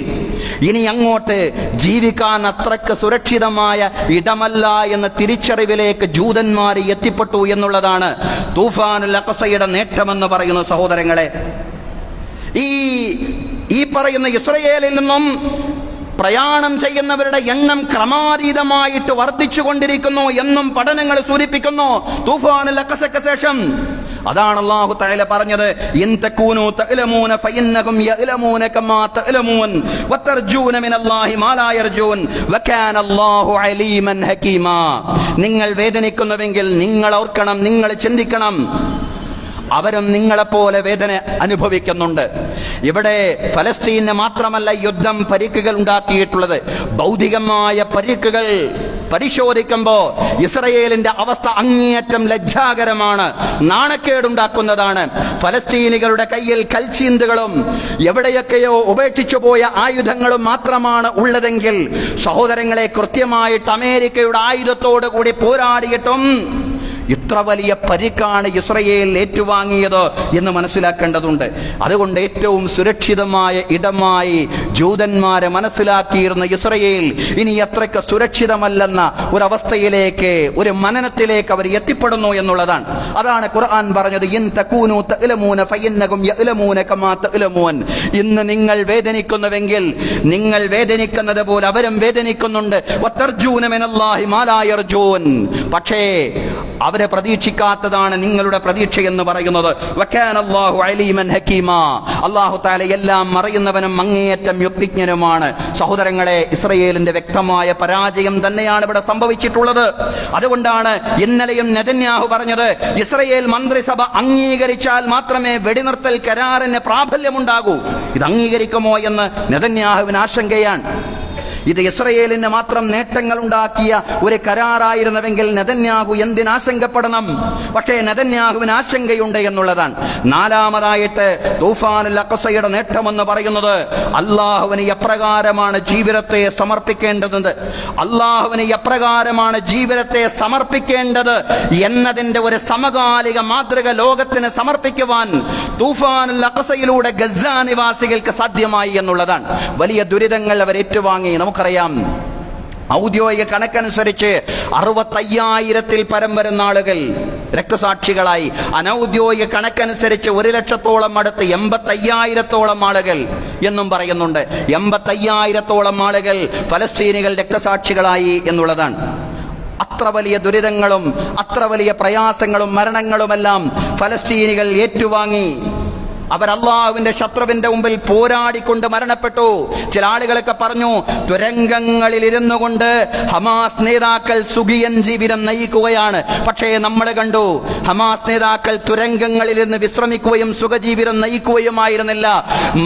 ഇനി അങ്ങോട്ട് ജീവിക്കാൻ അത്രക്ക് സുരക്ഷിതമായ ഇടമല്ല എന്ന തിരിച്ചറിവിലേക്ക് ജൂതന്മാർ എത്തിപ്പെട്ടു എന്നുള്ളതാണ് തൂഫാനുൽ അഖ്സയുടെ നേട്ടമെന്ന് പറയുന്ന സഹോദരങ്ങളെ. ഈ പറയുന്ന ഇസ്രയേലിൽ നിന്നും പ്രയാണം ചെയ്യുന്നവരുടെ എണ്ണം ക്രമാതീതമായിട്ട് വർദ്ധിച്ചുകൊണ്ടിരിക്കുന്നു എന്നും പഠനങ്ങൾ സൂചിപ്പിക്കുന്നു. തൂഫാനുൽ അഖ്സയ്ക്ക് ശേഷം അതാണ് അല്ലാഹു തആല പറഞ്ഞത്, ഇൻ തകൂനു തഅലമൂന ഫഇന്നഹും യഅലമൂന കമാ തഅലമൂൻ വതർജൂന മിനല്ലാഹി മാ ലാ യർജൂൻ വകാന അല്ലാഹു അലീമൻ ഹകീമാ. നിങ്ങൾ വേദനിക്കുന്നുവെങ്കിൽ നിങ്ങൾ ഓർക്കണം, നിങ്ങൾ ചിന്തിക്കണം, അവരും നിങ്ങളെപ്പോലെ വേദന അനുഭവിക്കുന്നുണ്ട്. ഇവിടെ ഫലസ്തീന് മാത്രമല്ല യുദ്ധം പരിക്കുകൾ ഉണ്ടാക്കിയിട്ടുള്ളത്. ഭൗതികമായ പരിക്കുകൾ പരിശോധിക്കുമ്പോൾ ഇസ്രയേലിന്റെ അവസ്ഥ അങ്ങേയറ്റം ലജ്ജാകരമാണ്, നാണക്കേടുണ്ടാക്കുന്നതാണ്. ഫലസ്തീനികളുടെ കയ്യിൽ കൽച്ചീന്തുകളും എവിടെയൊക്കെയോ ഉപേക്ഷിച്ചു പോയ ആയുധങ്ങളും മാത്രമാണ് ഉള്ളതെങ്കിൽ, സഹോദരങ്ങളെ, കൃത്യമായിട്ട് അമേരിക്കയുടെ ആയുധത്തോടു കൂടി പോരാടിയിട്ടും ഇത്ര വലിയ പരിക്കാണ് ഇസ്രയേൽ ഏറ്റുവാങ്ങിയത് എന്ന് മനസ്സിലാക്കേണ്ടതുണ്ട്. അതുകൊണ്ട് ഏറ്റവും സുരക്ഷിതമായ ഇടമായി ജൂതന്മാരെ മനസ്സിലാക്കിയിരുന്ന ഇസ്രയേൽ ഇനി അത്രയ്ക്ക് സുരക്ഷിതമല്ലെന്ന ഒരവസ്ഥയിലേക്ക്, ഒരു മനനത്തിലേക്ക് അവർ എത്തിപ്പെടുന്നു എന്നുള്ളതാണ്. അതാണ് ഖുർആൻ പറഞ്ഞത്, ഇൻ തകൂനു തഅലമൂന ഫഇന്നഹും യഅലമൂന കമാ തഅലമൂൻ. ഇന്ന് നിങ്ങൾ വേദനിക്കുന്നുവെങ്കിൽ നിങ്ങൾ വേദനിക്കുന്നത് പോലെ അവരും വേദനിക്കുന്നുണ്ട്. വതർജൂന മിനല്ലാഹി മാ ലാ യർജൂൻ. പക്ഷേ അവരെ പ്രതീക്ഷിക്കാത്തതാണ് നിങ്ങളുടെ പ്രതീക്ഷ എന്ന് പറയുന്നത്. വകാന അല്ലാഹു അലീമൻ ഹകീമാ. അല്ലാഹു തആല എല്ലാം അറിയുന്നവനും അങ്ങേയറ്റം യുക്തിജ്ഞനുമാണ്. സഹോദരങ്ങളെ, ഇസ്രയേലിന്റെ വ്യക്തമായ പരാജയം തന്നെയാണ് ഇവിടെ സംഭവിച്ചിട്ടുള്ളത്. അതുകൊണ്ടാണ് ഇന്നലെയും നെതന്യാഹു പറഞ്ഞത്, ഇസ്രയേൽ മന്ത്രിസഭ അംഗീകരിച്ചാൽ മാത്രമേ വെടിനിർത്തൽ കരാറിന് പ്രാബല്യമുണ്ടാകൂ. ഇത് അംഗീകരിക്കുമോ എന്ന് നെതന്യാഹുവിന് ആശങ്കയാണ്. ഇത് ഇസ്രയേലിന് മാത്രം നേട്ടങ്ങൾ ഉണ്ടാക്കിയ ഒരു കരാറായിരുന്നുവെങ്കിൽ നെതന്യാഹു എന്തിനാശങ്കപ്പെടണം? പക്ഷേ നെതന്യാഹുവിന് ആശങ്കയുണ്ട് എന്നുള്ളതാണ്. നാലാമതായിട്ട് തൂഫാനുൽ അഖ്സയുടെ നേട്ടമെന്ന് പറയുന്നത്, അള്ളാഹുവിന് എപ്രകാരമാണ് ജീവിതത്തെ സമർപ്പിക്കേണ്ടത്, അള്ളാഹുവിന് എപ്രകാരമാണ് ജീവിതത്തെ സമർപ്പിക്കേണ്ടത് എന്നതിന്റെ ഒരു സമകാലിക മാതൃക ലോകത്തിന് സമർപ്പിക്കുവാൻ തൂഫാനുൽ അഖ്സയിലൂടെ ഗസ നിവാസികൾക്ക് സാധ്യമായി എന്നുള്ളതാണ്. വലിയ ദുരിതങ്ങൾ അവർ ഏറ്റുവാങ്ങി. നമുക്കറിയാം, ഔദ്യോഗിക കണക്കനുസരിച്ച് 65,000-ൽ പരം വരുന്ന ആളുകൾ രക്തസാക്ഷികളായി. അനൗദ്യോഗിക കണക്കനുസരിച്ച് 1,00,000-ഓളം അടുത്ത് 85,000-ഓളം ആളുകൾ എന്നും പറയുന്നുണ്ട്. 85,000-ഓളം ആളുകൾ ഫലസ്തീനികൾ രക്തസാക്ഷികളായി എന്നുള്ളതാണ്. അത്ര വലിയ ദുരിതങ്ങളും അത്ര വലിയ പ്രയാസങ്ങളും മരണങ്ങളുമെല്ലാം ഫലസ്തീനികൾ ഏറ്റുവാങ്ങി. അവർ അള്ളാഹുവിന്റെ ശത്രുവിന്റെ മുമ്പിൽ പോരാടിക്കൊണ്ട് മരണപ്പെട്ടു. ചില ആളുകളൊക്കെ പറഞ്ഞു, തുരങ്കങ്ങളിൽ ഇരുന്നു കൊണ്ട് ഹമാസ് നേതാക്കൾ സുഖിയൻ ജീവിതം നയിക്കുകയാണ്. പക്ഷേ നമ്മൾ കണ്ടു, ഹമാസ് നേതാക്കൾ തുരങ്കങ്ങളിൽ നിന്ന് വിശ്രമിക്കുകയും സുഖജീവിതം നയിക്കുകയുമായിരുന്നില്ല,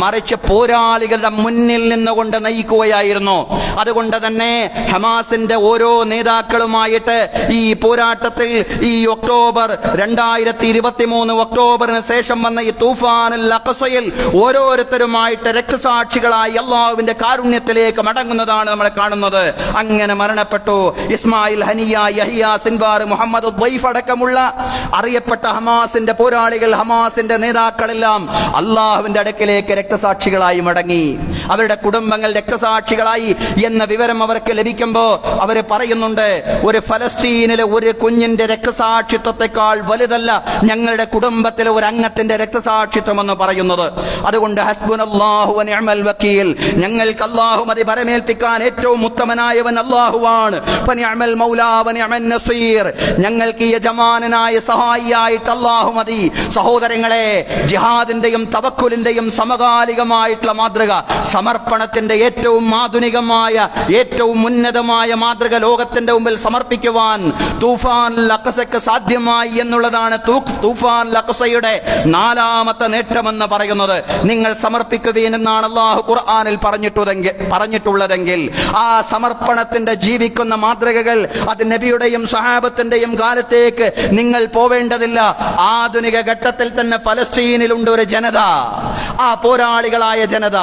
മറിച്ച് പോരാളികളുടെ മുന്നിൽ നിന്നുകൊണ്ട് നയിക്കുകയായിരുന്നു. അതുകൊണ്ട് തന്നെ ഹമാസിന്റെ ഓരോ നേതാക്കളുമായിട്ട് ഈ പോരാട്ടത്തിൽ ഈ ഒക്ടോബർ 2023 ഒക്ടോബറിന് ശേഷം വന്ന ഈ തൂഫാൻ അഖ്സയിൽ ഓരോരുത്തരുമായിട്ട് രക്തസാക്ഷികളായി അള്ളാഹുവിന്റെ കാരുണ്യത്തിലേക്ക് മടങ്ങുന്നതാണ് നമ്മൾ കാണുന്നത്. അങ്ങനെ മരണപ്പെട്ടു. Ismail Haniyeh, Yahya Sinwar, Mohammed Deif അടക്കമുള്ള അറിയപ്പെട്ട ഹമാസിന്റെ പോരാളികൾ, ഹമാസിന്റെ നേതാക്കളെല്ലാം അള്ളാഹുവിന്റെ അടുക്കിലേക്ക് രക്തസാക്ഷികളായി മടങ്ങി. അവരുടെ കുടുംബങ്ങൾ രക്തസാക്ഷികളായി എന്ന വിവരം അവർക്ക് ലഭിക്കുമ്പോൾ അവർ പറയുന്നുണ്ട്, ഒരു ഫലസ്തീനിലെ ഒരു കുഞ്ഞിന്റെ രക്തസാക്ഷിത്വത്തെക്കാൾ വലുതല്ല ഞങ്ങളുടെ കുടുംബത്തിലെ ഒരു അംഗത്തിന്റെ രക്തസാക്ഷിത്വം എന്ന് പറയുന്നത്. അതുകൊണ്ട് ഹസ്ബുനല്ലാഹു വ നിഅമൽ വക്കീൽ, ഞങ്ങൾക്ക് അല്ലാഹു മതി പരമേൽപ്പിക്കാൻ ഏറ്റവും ഉത്തമനായവൻ അല്ലാഹുവാണ്. ഫനിഅമൽ മൗലാ വ നിഅമൻ നസീർ, ഞങ്ങൾക്ക് യജമാനനായ സഹായിയായിട്ട് അല്ലാഹു മതി. സഹോദരങ്ങളെ, ജിഹാദിന്റെയും തവക്കുലിന്റെയും സമകാലികമായിട്ടുള്ള മാതൃക, സമർപ്പണത്തിന്റെ ഏറ്റവും ആധുനികമായ ഏറ്റവും ഉന്നതമായ മാതൃക ലോകത്തിന്റെ മുമ്പിൽ സമർപ്പിക്കുവാൻ തൂഫാനുൽ അഖ്സയ്ക്ക് സാധ്യമായി എന്നുള്ളതാണ് തൂഫാനുൽ അഖ്സയുടെ നാലാമത്തെ നേട്ടമെന്ന് പറയുന്നത്. നിങ്ങൾ സമർപ്പിക്കുവീൻ എന്നാണ് അല്ലാഹു ഖുർആനിൽ പറഞ്ഞിട്ടുള്ളതെങ്കിൽ ആ സമർപ്പണത്തിന്റെ ജീവിക്കുന്ന മാതൃകകൾ അത് നബിയുടെയും സഹാബത്തിന്റെയും കാലത്തേക്ക് നിങ്ങൾ പോവേണ്ടതില്ല. ആധുനിക ഘട്ടത്തിൽ തന്നെ ഫലസ്തീനിലുണ്ട് ഒരു ജനത, ആ പോരാളികളായ ജനത.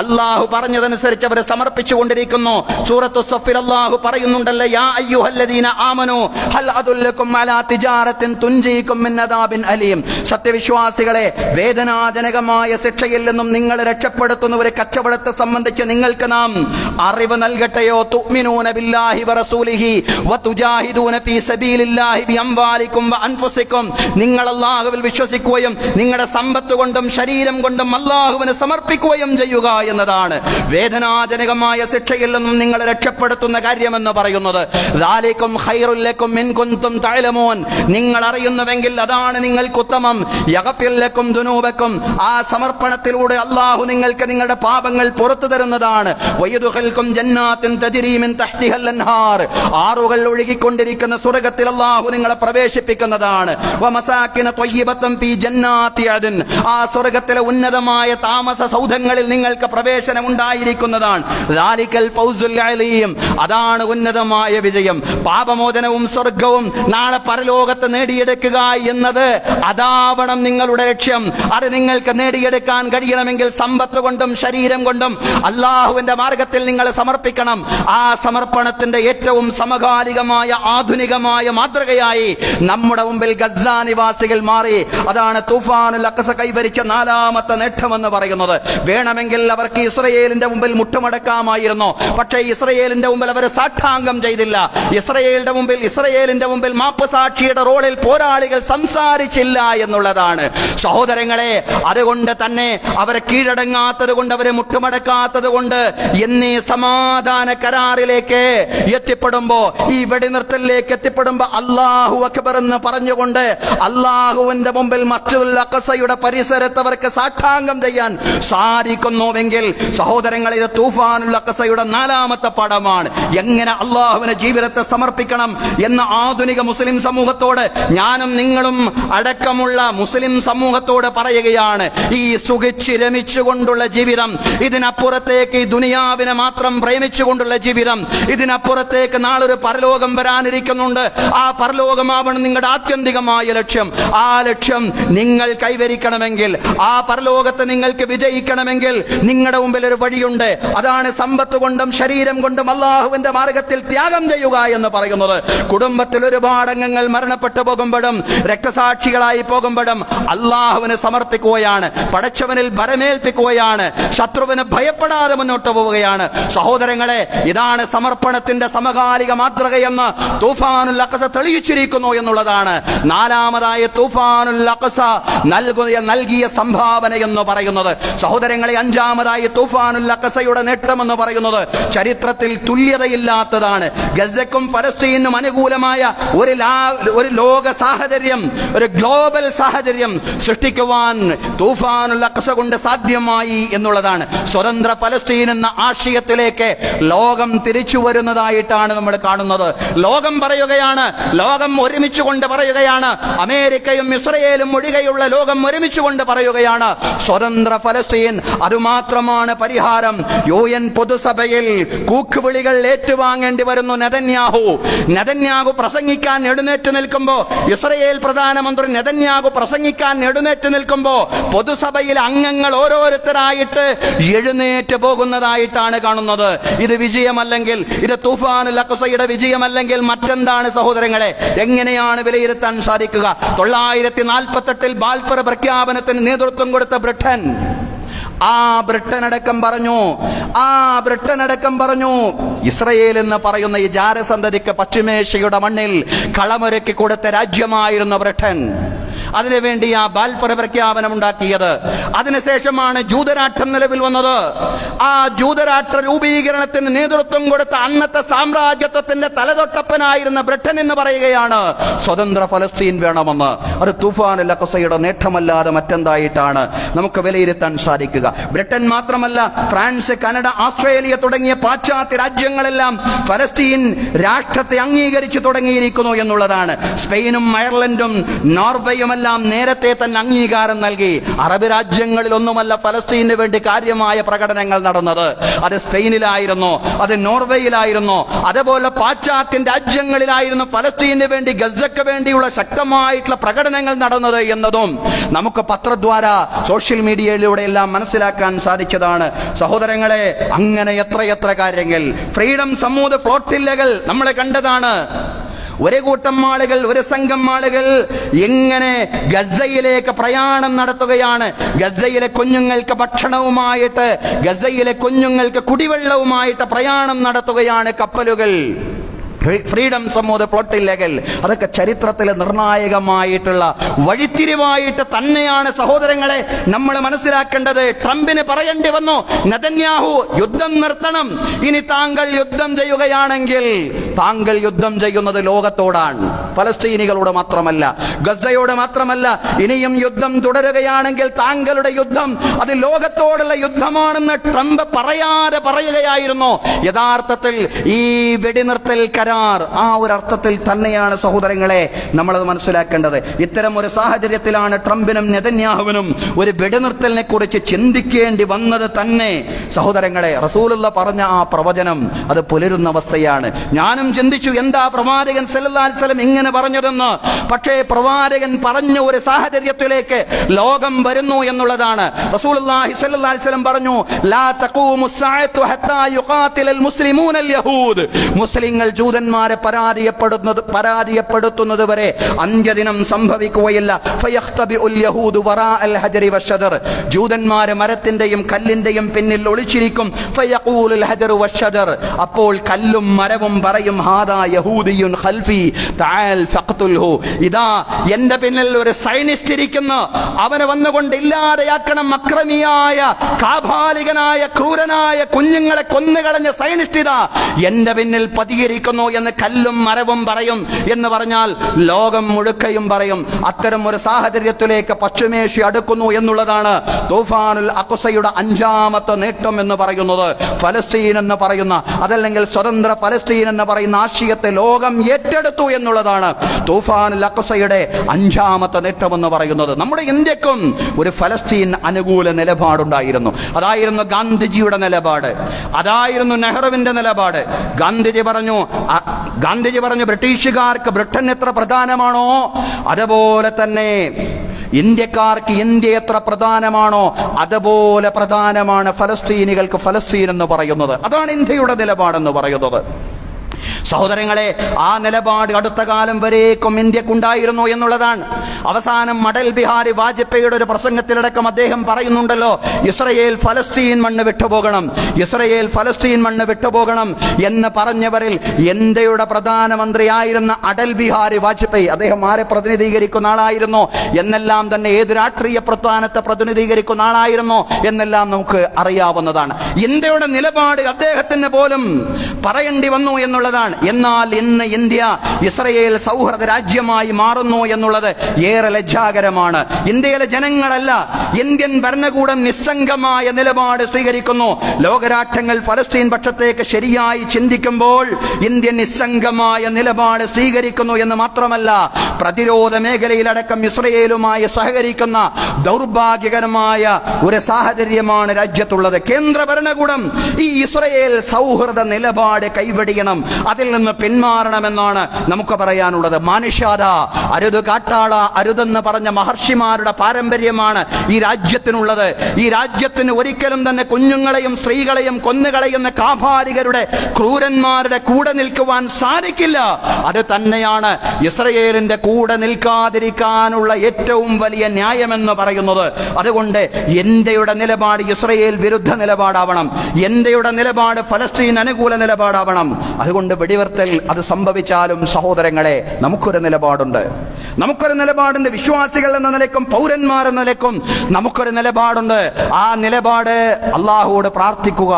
അല്ലാഹു പറഞ്ഞതനുസരിച്ച് അവരെ സമർപ്പിച്ചുകൊണ്ടിരിക്കുന്നു. സൂറത്തു സഫിൽ അല്ലാഹു പറയുന്നുണ്ടല്ലോ, യാ അയ്യുഹല്ലദീന ആമനു ഹൽ അദുല്ലുകും അലാ തിജാറത്തിൻ തുൻജീകും മിൻ അദാബിൻ അലീം. സത്യവിശ്വാസികളെ, വേദന വേദനാജനകമായ ശിക്ഷയിൽ നിന്നും നിങ്ങൾ രക്ഷപ്പെടുത്തുന്ന ഒരു കച്ചവടത്തെ സംബന്ധിച്ച് നിങ്ങൾക്ക് നാം അറിവ് നൽകട്ടെയോ? തുഅ്മിനൂന ബില്ലാഹി വറസൂലിഹി വതുജാഹിദൂന ഫീ സബീലില്ലാഹി ബിഅംവാലികും വഅൻഫുസികും. നിങ്ങൾ അല്ലാഹുവിൽ വിശ്വസിക്കുകയും നിങ്ങളുടെ സമ്പത്ത് കൊണ്ടും ശരീരം കൊണ്ടും അല്ലാഹുവിന് സമർപ്പിക്കുകയും ചെയ്യുക എന്നതാണ് വേദനാജനകമായ ശിക്ഷയിൽ നിന്നും നിങ്ങൾ രക്ഷപ്പെടുത്തുന്ന കാര്യമെന്ന് പറയുന്നത്. ദാലികും ഖൈറുൽ ലക്കും ഇൻ കുൻതും തഅലമൂൻ. നിങ്ങൾ അറിയുന്നുവെങ്കിൽ അതാണ് നിങ്ങൾക്ക് ഉത്തമം. യഗ്ഫിർ ലക്കും ദുനൂബക്കും. ആ സമർപ്പണത്തിലൂടെ അല്ലാഹു നിങ്ങൾക്ക് നിങ്ങളുടെ പാപങ്ങൾ പുറത്തു തരുന്നതാണ്. വയദ്ഖുൽകും ജന്നാത്തിൻ തജ്രി മിൻ തഹ്തിഹൽ അൻഹാർ. ആറുകൾ ഒഴുകിക്കൊണ്ടിരിക്കുന്ന സ്വർഗ്ഗത്തിൽ അല്ലാഹു നിങ്ങളെ പ്രവേശിപ്പിക്കുന്നതാണ്. വമസാകിന ത്വയ്യിബത്തൻ ഫീ ജന്നാത്തി അദ്ൻ. ആ സ്വർഗ്ഗത്തിലെ ഉന്നതമായ താമസ സൗധങ്ങളിൽ നിങ്ങൾക്ക് പ്രവേശനം ഉണ്ടായിരിക്കുന്നതാണ്. ദാലികൽ ഫൗസുൽ അലീം. അതാണ് ഉന്നതമായ വിജയം. പാപമോചനവും സ്വർഗ്ഗവും നാളെ പരലോകത്ത് നേടിയെടുക്കുക എന്നത് അതാവണം നിങ്ങളുടെ ലക്ഷ്യം. അത് നിങ്ങൾക്ക് നേടിയെടുക്കാൻ കഴിയണമെങ്കിൽ സമ്പത്ത് കൊണ്ടും ശരീരം കൊണ്ടും അല്ലാഹുവിന്റെ മാർഗത്തിൽ നിങ്ങൾ സമർപ്പിക്കണം. ആ സമർപ്പണത്തിന്റെ ഏറ്റവും സമകാലികമായ ആധുനികമായ മാതൃകയായി നമ്മുടെ മുമ്പിൽ ഗസ്സ നിവാസികൾ മാറി. അതാണ് തൂഫാനുൽ അഖ്സ കൈവരിച്ച 4ാമത്തെ നേട്ടമെന്ന് പറയുന്നത്. വേണമെങ്കിൽ അവർക്ക് ഇസ്രയേലിന്റെ മുമ്പിൽ മുട്ടുമടക്കാമായിരുന്നു. പക്ഷേ ഇസ്രയേലിന്റെ മുമ്പിൽ അവർ സാഷ്ടാംഗം ചെയ്തില്ല. ഇസ്രയേലിന്റെ മുമ്പിൽ മാപ്പ് സാക്ഷിയുടെ റോളിൽ പോരാളികൾ സംസാരിച്ചില്ല എന്നുള്ളതാണ് സഹോദരങ്ങളെ. അതുകൊണ്ട് തന്നെ അവരെ കീഴടങ്ങാത്തത് കൊണ്ട്, അവരെ മുട്ടുമടക്കാത്തത് കൊണ്ട് എന്നീ സമാധാന കരാറിലേക്ക് എത്തിപ്പെടുമ്പോ, ഈ വെടിനിർത്തലിലേക്ക് എത്തിപ്പെടുമ്പോ അല്ലാഹു അക്ബർ എന്ന് പറഞ്ഞുകൊണ്ട് അല്ലാഹുവിന്റെ മുമ്പിൽ മസ്ജിദുൽ അഖ്സയുടെ പരിസരത്ത് അവർക്ക് സാഷ്ടാംഗം ചെയ്യാൻ സാധിക്കുന്നുവെങ്കിൽ സഹോദരങ്ങളെ, ഇത് തൂഫാനുൽ അഖ്സയുടെ 4ാമത്തെ പാഠമാണ്. എങ്ങനെ അല്ലാഹുവിനെ ജീവിതത്തെ സമർപ്പിക്കണം എന്ന ആധുനിക മുസ്ലിം സമൂഹത്തോട് ഞാനും നിങ്ങളും അടക്കമുള്ള മുസ്ലിം സമൂഹത്തോട് പറയുകയാണ്. ഈ സുഖിച്ച് രമിച്ചുകൊണ്ടുള്ള ജീവിതം, ഇതിനപ്പുറത്തേക്ക് ഈ ദുനിയാവിനെ മാത്രം പ്രേമിച്ചുകൊണ്ടുള്ള ജീവിതം, ഇതിനപ്പുറത്തേക്ക് നാളൊരു പരലോകം വരാനിരിക്കുന്നുണ്ട്. ആ പരലോകമാവണം നിങ്ങളുടെ ആത്യന്തികമായ ലക്ഷ്യം. ആ ലക്ഷ്യം നിങ്ങൾ കൈവരിക്കണമെങ്കിൽ, ആ പരലോകത്ത് നിങ്ങൾക്ക് വിജയിക്കണമെങ്കിൽ നിങ്ങളുടെ മുമ്പിൽ ഒരു വഴിയുണ്ട്. അതാണ് സമ്പത്ത് കൊണ്ടും ശരീരം കൊണ്ടും അല്ലാഹുവിന്റെ മാർഗത്തിൽ ത്യാഗം ചെയ്യുക എന്ന് പറയുന്നത്. കുടുംബത്തിൽ ഒരുപാട് അംഗങ്ങൾ മരണപ്പെട്ടു പോകുമ്പോഴും രക്തസാക്ഷികളായി പോകുമ്പോഴും അല്ലാഹുവിന് സമർപ്പിക്കുകയാണ്, പടച്ചവനിൽ ഭരമേൽപ്പിക്കുകയാണ്, ശത്രുവിന് ഭയപ്പെടാതെ മുന്നോട്ട് പോവുകയാണ്. സഹോദരങ്ങളെ, ഇതാണ് സമർപ്പണത്തിന്റെ സമകാലിക മാതൃകയെന്ന് തൂഫാനുൽ അഖ്സ തെളിയിച്ചിരിക്കുന്നു എന്നുള്ളതാണ് 4ാമതായ തൂഫാനുൽ അഖ്സ നൽകിയ സംഭാവന എന്ന് പറയുന്നത്. സഹോദരങ്ങളെ, 5ാമതായി തൂഫാനുൽ അഖ്സയുടെ നേട്ടമെന്ന് പറയുന്നത് ചരിത്രത്തിൽ തുല്യതയില്ലാത്തതാണ്. ഗസക്കും ഫലസ്തീനും അനുകൂലമായ ഒരു ലോക സാഹചര്യം, ഒരു ഗ്ലോബൽ സാഹചര്യം സൃഷ്ടിക്കുവാൻ തൂഫാനുൽ അഖ്സ കൊണ്ട് സാധ്യമായി എന്നുള്ളതാണ്. സ്വതന്ത്ര ഫലസ്തീൻ എന്ന ആശയത്തിലേക്ക് ലോകം തിരിച്ചു വരുന്നതായിട്ടാണ് നമ്മൾ കാണുന്നത്. ലോകം പറയുകയാണ്, ലോകം ഒരുമിച്ചുകൊണ്ട് പറയുകയാണ്, അമേരിക്കയും ഇസ്രയേലും ഒഴികെയുള്ള ലോകം ഒരുമിച്ചുകൊണ്ട് പറയുകയാണ്, സ്വതന്ത്ര ഫലസ്തീൻ അതുമാത്രമാണ് പരിഹാരം. UN പൊതുസഭയിൽ കൂക്കുവിളികൾ ഏറ്റുവാങ്ങേണ്ടി വരുന്നു നെതന്യാഹു പ്രസംഗിക്കാൻ എഴുന്നേറ്റ് നിൽക്കുമ്പോ, ഇസ്രയേൽ പ്രധാനമന്ത്രി നെതന്യാഹു പ്രസംഗിക്കാൻ എഴുന്നേറ്റ് നിൽക്കുമ്പോ പൊതുസഭയിൽ അംഗങ്ങൾ ഓരോരുത്തരായിട്ട് എഴുന്നേറ്റ് പോകുന്നതായിട്ടാണ് കാണുന്നത്. ഇത് വിജയമല്ലെങ്കിൽ, ഇത് തൂഫാനുൽ അഖ്സയുടെ വിജയമല്ലെങ്കിൽ മറ്റെന്താണ് സഹോദരങ്ങളെ? എങ്ങനെയാണ് വിലയിരുത്താൻ സാധിക്കുക? 948 ബാൽഫർ പ്രഖ്യാപനത്തിന് നേതൃത്വം കൊടുത്ത ബ്രിട്ടൻ, ബ്രിട്ടൻ അടക്കം പറഞ്ഞു ഇസ്രയേൽ എന്ന് പറയുന്ന ഈ ജാരസന്തതിക്ക് പശ്ചിമേഷ്യയുടെ മണ്ണിൽ കളമൊരുക്കി കൊടുത്ത രാജ്യമായിരുന്നു ബ്രിട്ടൻ. അതിനുവേണ്ടി ആ ബാൽഫർ പ്രഖ്യാപനം ഉണ്ടാക്കിയത്. അതിനുശേഷമാണ് ജൂതരാഷ്ട്രം നിലവിൽ വന്നത്. ആ ജൂതരാഷ്ട്ര രൂപീകരണത്തിന് നേതൃത്വം കൊടുത്ത അന്നത്തെ സാമ്രാജ്യത്വത്തിന്റെ തലതൊട്ടപ്പനായിരുന്ന ബ്രിട്ടൻ എന്ന് പറയുകയാണ് സ്വതന്ത്ര ഫലസ്തീൻ വേണമെന്ന്. അത് തൂഫാനുൽ അഖ്സയുടെ നേട്ടമല്ലാതെ മറ്റെന്തായിട്ടാണ് നമുക്ക് വിലയിരുത്താൻ സാധിക്കുക? ബ്രിട്ടൻ മാത്രമല്ല, ഫ്രാൻസ്, കാനഡ, ഓസ്ട്രേലിയ തുടങ്ങിയ പാശ്ചാത്യ രാജ്യങ്ങളെല്ലാം ഫലസ്തീൻ രാഷ്ട്രത്തെ അംഗീകരിച്ചു തുടങ്ങിയിരിക്കുന്നു എന്നുള്ളതാണ്. സ്പെയിനും അയർലൻഡും നോർവേയും നേരത്തെ തന്നെ അംഗീകാരം നൽകി. അറബ് രാജ്യങ്ങളിലൊന്നുമല്ല ഫലസ്തീനു വേണ്ടി കാര്യമായ പ്രകടനങ്ങൾ നടന്നത്. അത് സ്പെയിനിലായിരുന്നു, അത് നോർവേയിലായിരുന്നു, അതുപോലെ പാശ്ചാത്യ രാജ്യങ്ങളിലായിരുന്നു ഫലസ്തീനു വേണ്ടി, ഗസക്ക് വേണ്ടിയുള്ള ശക്തമായിട്ടുള്ള പ്രകടനങ്ങൾ നടന്നത് എന്നതും നമുക്ക് പത്രദ്വാര സോഷ്യൽ മീഡിയയിലൂടെ എല്ലാം മനസ്സിലാക്കാൻ സാധിച്ചതാണ്. സഹോദരങ്ങളെ, അങ്ങനെ എത്രയെത്ര കാര്യങ്ങൾ, ഫ്രീഡം സമൂഹ ഫ്ലോട്ടില്ലകൾ നമ്മൾ കണ്ടതാണ്. ഒരു കൂട്ടം ആളുകൾ, ഒരു സംഘം ആളുകൾ എങ്ങനെ ഗസയിലേക്ക് പ്രയാണം നടത്തുകയാണ്. ഗസയിലെ കുഞ്ഞുങ്ങൾക്ക് ഭക്ഷണവുമായിട്ട്, ഗസയിലെ കുഞ്ഞുങ്ങൾക്ക് കുടിവെള്ളവുമായിട്ട് പ്രയാണം നടത്തുകയാണ് കപ്പലുകൾ. ഫ്രീഡം സമൂഹ ഫ്ലോട്ടില്ലകൾ. അതൊക്കെ ചരിത്രത്തിലെ നിർണായകമായിട്ടുള്ള വഴിത്തിരിവായിട്ട് തന്നെയാണ് സഹോദരങ്ങളെ നമ്മൾ മനസ്സിലാക്കേണ്ടത്. ട്രംപിന് പറയേണ്ടി വന്നു, നെതന്യാഹു യുദ്ധം നിർത്തണം, ഇനി താങ്കൾ യുദ്ധം ചെയ്യുകയാണെങ്കിൽ താങ്കൾ യുദ്ധം ചെയ്യുന്നത് ലോകത്തോടാണ്, ഫലസ്തീനികളോട് മാത്രമല്ല, ഗസയോട് മാത്രമല്ല. ഇനിയും യുദ്ധം തുടരുകയാണെങ്കിൽ താങ്കളുടെ യുദ്ധം അത് ലോകത്തോടുള്ള യുദ്ധമാണെന്ന് ട്രംപ് പറയാതെ പറയുകയായിരുന്നു. യഥാർത്ഥത്തിൽ ഈ വെടിനിർത്തൽ ആ ഒരു അർത്ഥത്തിൽ തന്നെയാണ് സഹോദരങ്ങളെ നമ്മളത് മനസ്സിലാക്കേണ്ടത്. ഇത്തരം ഒരു സാഹചര്യത്തിലാണ് ട്രംപിനും നെതന്യാഹുവിനും ഒരു വെടിനിർത്തലിനെ കുറിച്ച് ചിന്തിക്കേണ്ടി വന്നത് തന്നെ. സഹോദരങ്ങളെ, റസൂലുള്ള പറഞ്ഞ ആ പ്രവചനം അത് പുലരുന്ന അവസ്ഥയാണ്. ഞാനും ചിന്തിച്ചു, എന്താ പ്രവാചകൻ സല്ലല്ലാഹു അലൈഹി വസല്ലം ഇങ്ങനെ പറഞ്ഞതെന്ന്. പക്ഷേ പ്രവാചകൻ പറഞ്ഞ ഒരു സാഹചര്യത്തിലേക്ക് ലോകം വരുന്നു എന്നുള്ളതാണ്. റസൂലുള്ളാഹി സ്വല്ലല്ലാഹു അലൈഹി വസല്ലം പറഞ്ഞു, ലാ തഖൂമു സ്സഅതു ഹത്താ യുഖാതിലൽ മുസ്ലിമൂനൽ യഹൂദ്. മുസ്ലിങ്ങൾ ജൂതന്മാരെ പരാജയപ്പെടുത്തുന്നത് വരെ അന്ത്യദിനം സംഭവിക്കുകയില്ല. ഫയഖ്തബിഉൽ യഹൂദു വറാഅൽ ഹജരി വശദർ. ജൂതന്മാരെ മരത്തിന്റെയും കല്ലിന്റെയും പിന്നിൽ ഒളിച്ചിരിക്കും. ഫയഖൂലുൽ ഹജറു വശദർ. അപ്പോൾ കല്ലും മരവും പറയും, ഹാദാ യഹൂദിയുൻ ഖൽഫി തആൽ ഫഖ്തുൽഹു. ഇതാ എന്റെ പിന്നിൽ ഒരു സൈനിസ്റ്റ് ഇരിക്കുന്നു, അവനെ വന്നുകൊണ്ട് ഇല്ലാതെയാക്കണം. അക്രമിയായ, കാഭാലികനായ, ക്രൂരനായ, കുഞ്ഞുങ്ങളെ കൊന്നുകളഞ്ഞ സൈനിസ്റ്റ് ഇതാ എന്റെ പിന്നിൽ പതിയിരിക്കുന്നു എന്ന് കല്ലും മരവും പറയും. എന്ന് പറഞ്ഞാൽ ലോകം മുഴുക്കയും പറയും. അത്തരം ഒരു സാഹചര്യത്തിലേക്ക് പശ്ചിമേഷ്യ അടുക്കുന്നു എന്നുള്ളതാണ് തൂഫാനുൽ അഖ്സയുടെ 5ാമത്തെ നേട്ടം എന്ന് പറയുന്നത്. ഫലസ്തീൻ എന്ന് പറയുന്ന, അതല്ലെങ്കിൽ സ്വതന്ത്ര ഫലസ്തീൻ എന്ന് പറയുന്ന ആശയത്തെ ലോകം ഏറ്റെടുത്തു എന്നുള്ളതാണ് തൂഫാനുൽ അഖ്സയുടെ 5ാമത്തെ നേട്ടം എന്ന് പറയുന്നത്. നമ്മുടെ ഇന്ത്യക്കും ഒരു ഫലസ്തീൻ അനുകൂല നിലപാടുണ്ടായിരുന്നു. അതായിരുന്നു ഗാന്ധിജിയുടെ നിലപാട്, അതായിരുന്നു നെഹ്റുവിന്റെ നിലപാട്. ഗാന്ധിജി പറഞ്ഞു ബ്രിട്ടീഷുകാർക്ക് ബ്രിട്ടൻ എത്ര പ്രധാനമാണോ അതുപോലെ തന്നെ ഇന്ത്യക്കാർക്ക് ഇന്ത്യ എത്ര പ്രധാനമാണോ അതുപോലെ പ്രധാനമാണ് ഫലസ്തീനികൾക്ക് ഫലസ്തീൻ എന്ന് പറയുന്നത്. അതാണ് ഇന്ത്യയുടെ നിലപാടെന്ന് പറയുന്നത്. സഹോദരങ്ങളെ, ആ നിലപാട് അടുത്ത കാലം വരേക്കും ഇന്ത്യക്കുണ്ടായിരുന്നു എന്നുള്ളതാണ്. അവസാനം അടൽ ബിഹാരി വാജ്പേയിയുടെ ഒരു പ്രസംഗത്തിലടക്കം അദ്ദേഹം പറയുന്നുണ്ടല്ലോ, ഇസ്രയേൽ ഫലസ്തീൻ മണ്ണ് വിട്ടുപോകണം, ഇസ്രയേൽ ഫലസ്തീൻ മണ്ണ് വിട്ടുപോകണം എന്ന് പറഞ്ഞവരിൽ ഇന്ത്യയുടെ പ്രധാനമന്ത്രിയായിരുന്ന അടൽ ബിഹാരി വാജ്പേയി, അദ്ദേഹം ആരെ പ്രതിനിധീകരിക്കുന്ന ആളായിരുന്നു എന്നെല്ലാം തന്നെ, ഏത് രാഷ്ട്രീയ പ്രസ്ഥാനത്തെ പ്രതിനിധീകരിക്കുന്ന ആളായിരുന്നു എന്നെല്ലാം നമുക്ക് അറിയാവുന്നതാണ്. ഇന്ത്യയുടെ നിലപാട് അദ്ദേഹത്തിന് പോലും പറയേണ്ടി വന്നു എന്നുള്ളതാണ്. എന്നാൽ ഇന്ന് ഇന്ത്യ ഇസ്രയേൽ സൗഹൃദ രാജ്യമായി മാറുന്നു എന്നുള്ളത് ഏറെ ലജ്ജാകരമാണ്. ഇന്ത്യയിലെ ജനങ്ങളല്ല, ഇന്ത്യൻ ഭരണകൂടം നിസ്സംഗമായ നിലപാട് സ്വീകരിക്കുന്നു. ലോകരാഷ്ട്രങ്ങൾ ഫലസ്തീൻ പക്ഷത്തേക്ക് ശരിയായി ചിന്തിക്കുമ്പോൾ ഇന്ത്യ നിസ്സംഗമായ നിലപാട് സ്വീകരിക്കുന്നു എന്ന് മാത്രമല്ല, പ്രതിരോധ മേഖലയിലടക്കം ഇസ്രയേലുമായി സഹകരിക്കുന്ന ദൗർഭാഗ്യകരമായ ഒരു സാഹചര്യമാണ് രാജ്യത്തുള്ളത്. കേന്ദ്ര ഭരണകൂടം ഈ ഇസ്രയേൽ സൗഹൃദ നിലപാട് കൈവെടിയണം, അതിൽ നിന്ന് പിന്മാറണമെന്നാണ് നമുക്ക് പറയാനുള്ളത്. മാനുഷാത, അരുത് കാട്ടാള, അരുതെന്ന് പറഞ്ഞ മഹർഷിമാരുടെ പാരമ്പര്യമാണ് ഈ രാജ്യത്തിനുള്ളത്. ഈ രാജ്യത്തിന് ഒരിക്കലും തന്നെ കുഞ്ഞുങ്ങളെയും സ്ത്രീകളെയും കൊന്നുകളയുന്ന കാഭാരികരുടെ, ക്രൂരന്മാരുടെ കൂടെ നിൽക്കുവാൻ സാധിക്കില്ല. അത് തന്നെയാണ് ഇസ്രയേലിന്റെ കൂടെ നിൽക്കാതിരിക്കാനുള്ള ഏറ്റവും വലിയ ന്യായമെന്ന് പറയുന്നത്. അതുകൊണ്ട് ഇന്ത്യയുടെ നിലപാട് ഇസ്രയേൽ വിരുദ്ധ നിലപാടാവണം, ഇന്ത്യയുടെ നിലപാട് ഫലസ്തീൻ അനുകൂല നിലപാടാവണം. അതുകൊണ്ട് വെടിനിർത്തൽ അത് സംഭവിച്ചാലും സഹോദരങ്ങളെ, നമുക്കൊരു നിലപാടുണ്ട്. വിശ്വാസികൾ എന്ന നിലയ്ക്കും പൗരന്മാർ എന്ന നിലയ്ക്കും നമുക്കൊരു നിലപാടുണ്ട്. ആ നിലപാട് അള്ളാഹുവോട് പ്രാർത്ഥിക്കുക.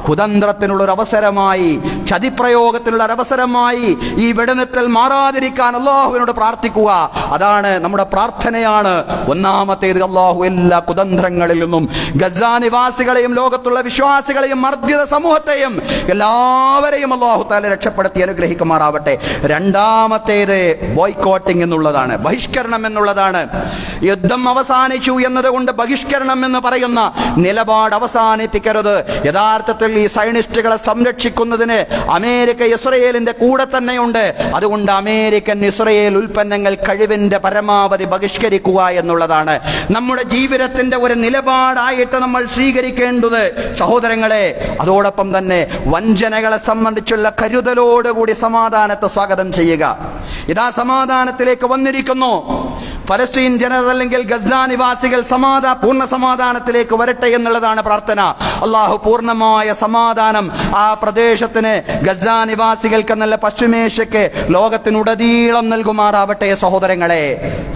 കുതന്ത്രത്തിനുള്ളൊരു അവസരമായി, ചതിപ്രയോഗത്തിനുള്ള അവസരമായി ഈ വെടിനിർത്തൽ മാറാതിരിക്കാൻ അള്ളാഹുവിനോട് പ്രാർത്ഥിക്കുക. അതാണ് നമ്മുടെ പ്രാർത്ഥനയാണ്. ഒന്നാമത്തേത്, അള്ളാഹു എല്ലാ കുതന്ത്രങ്ങളിൽ നിന്നും ഗസ നിവാസികളെയും ലോകത്തുള്ള വിശ്വാസികളെയും മർദ്ദിത സമൂഹത്തെയും എല്ലാവരെയും അള്ളാഹു തആല രക്ഷപ്പെടുത്തി അനുഗ്രഹിക്കുമാറാവട്ടെ. രണ്ടാമത്തേത് ബോയ്ക്കോട്ടിംഗ് എന്നുള്ളതാണ്, ബഹിഷ്കരണം എന്നുള്ളതാണ്. യുദ്ധം അവസാനിച്ചു എന്നതുകൊണ്ട് ബഹിഷ്കരണം എന്ന് പറയുന്ന നിലപാട് അവസാനിപ്പിക്കരുത്. യഥാർത്ഥത്തിൽ ഈ സയനിസ്റ്റുകളെ സംരക്ഷിക്കുന്നതിന് അമേരിക്ക ഇസ്രയേലിന്റെ കൂടെ തന്നെയുണ്ട്. അതുകൊണ്ട് അമേരിക്കൻ ഇസ്രയേൽ ഉൽപ്പന്നങ്ങൾ കഴിവിന്റെ പരമാവധി ബഹിഷ്കരിക്കുക എന്നുള്ളതാണ് നമ്മുടെ ജീവിതത്തിന്റെ ഒരു നിലപാടായിട്ട് നമ്മൾ സ്വീകരിക്കേണ്ടത് സഹോദരങ്ങളെ. അതോടൊപ്പം തന്നെ വഞ്ചനകളെ സംബന്ധിച്ചുള്ള കരുതലോടുകൂടി സമാധാനത്തെ സ്വാഗതം ചെയ്യുക. ഇതാ സമാധാനത്തിലേക്ക് വന്നിരിക്കുന്നു. ഫലസ്തീൻ ജനത അല്ലെങ്കിൽ ഗസ നിവാസികൾ പൂർണ്ണ സമാധാനത്തിലേക്ക് വരട്ടെ എന്നുള്ളതാണ് പ്രാർത്ഥന. അള്ളാഹു പൂർണ്ണമായ സമാധാനം ആ പ്രദേശത്തിന്, ഗസ നിവാസികൾക്ക്, നല്ല പശ്ചിമേഷ്യക്ക്, ലോകത്തിനുടനീളം നൽകുമാറാവട്ടെ. സഹോദരങ്ങളെ,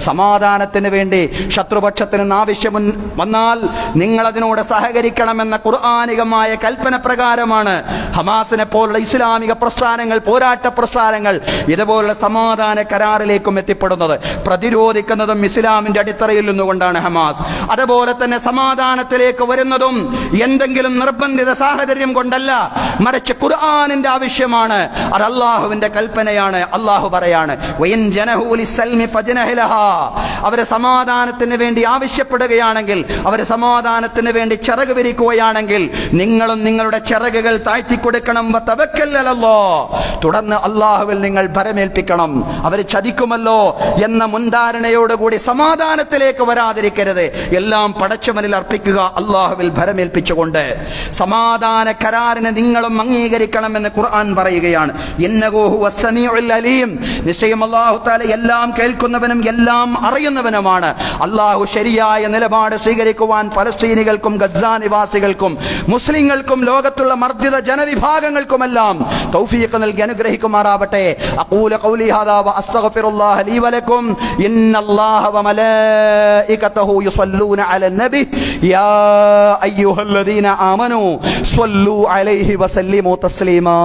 സമാധാനത്തിന് വേണ്ടി ശത്രുപക്ഷത്തിന് ആവശ്യം വന്നാൽ നിങ്ങൾ അതിനോട് സഹകരിക്കണമെന്ന ഖുർആനികമായ കൽപ്പന പ്രകാരമാണ് ഹമാസിനെ പോലുള്ള ഇസ്ലാമിക പ്രസ്ഥാനങ്ങൾ, പോരാട്ട പ്രസ്ഥാനങ്ങൾ ഇതുപോലുള്ള സമാധാന കരാറിലേക്കും എത്തിപ്പെടുന്നത്. പ്രതിരോധിക്കുന്നതും ഇസ്ലാമിന്റെ അടിത്തറയിൽ നിന്നുകൊണ്ടാണ് ഹമാസ്. അതുപോലെ തന്നെ സമാധാനത്തിലേക്ക് വരുന്നതും എന്തെങ്കിലും നിർബന്ധിത സാഹചര്യം കൊണ്ടല്ല, മറിച്ച് ഖുർആനിന്റെ ആവശ്യമാണ്. അത് അള്ളാഹുവിന്റെ കൽപ്പനയാണ്. അള്ളാഹു പറയാണ്, അവരെ സമാധാനത്തിന് വേണ്ടി ആവശ്യപ്പെടുകയാണെങ്കിൽ, അവരെ സമാധാനത്തിന് വേണ്ടി ചിറക് വിരിക്കുകയാണെങ്കിൽ നിങ്ങളും നിങ്ങളുടെ ചിറകുകൾ താഴ്ത്തിക്കൊടുക്കണം. തുടർന്ന് അള്ളാഹുവിൽ നിങ്ങൾ ഭരമേൽപ്പിക്കണം. അവർ ചതിക്കുമല്ലോ എന്ന മുൻധാരണയോടുകൂടി സമാധാനത്തിലേക്ക് വരാതിരിക്കരുത്. എല്ലാം പടച്ചവനിൽ അർപ്പിക്കുക, അള്ളാഹുവിൽ ഭരമേൽപ്പിച്ചുകൊണ്ട്. സമാധാന കരാറിനെ നിങ്ങളും അംഗീകരിക്കണമെന്ന് ഖുർആൻ പറയുകയാണ്. ഇന്നഹു ഹുവസ് സമീഉൽ അലീം, നിശ്ചയം അല്ലാഹു തആല എല്ലാം കേൾക്കുന്നവനും എല്ലാം അറിയുന്നവനുമാണ്. അള്ളാഹു ശരിയായ നിലപാട് സ്വീകരിക്കുവാൻ ഫലസ്തീനികൾക്കും ഗസ നിവാസികൾക്കും മുസ്ലിങ്ങൾക്കും ലോകത്തുള്ള മർദ്ദിത ജനവിഭാഗങ്ങൾക്കുമെല്ലാം തൗഫീഖ് നൽകി അനുഗ്രഹിക്കുമാറാവട്ടെ. അഖൂലു ഖൗലി ഹാദാ വ അസ്തഗ്ഫിറുല്ലാഹ ലീ വലക്കും. ഇന്നല്ലാഹ വ മലായികതഹു യുസല്ലൂന അലൻ നബി യാ അയ്യുഹല്ലദീന ആമനൂ സ്വല്ലൂ അലൈഹി വസല്ലിമൂ തസ്ലീമാ.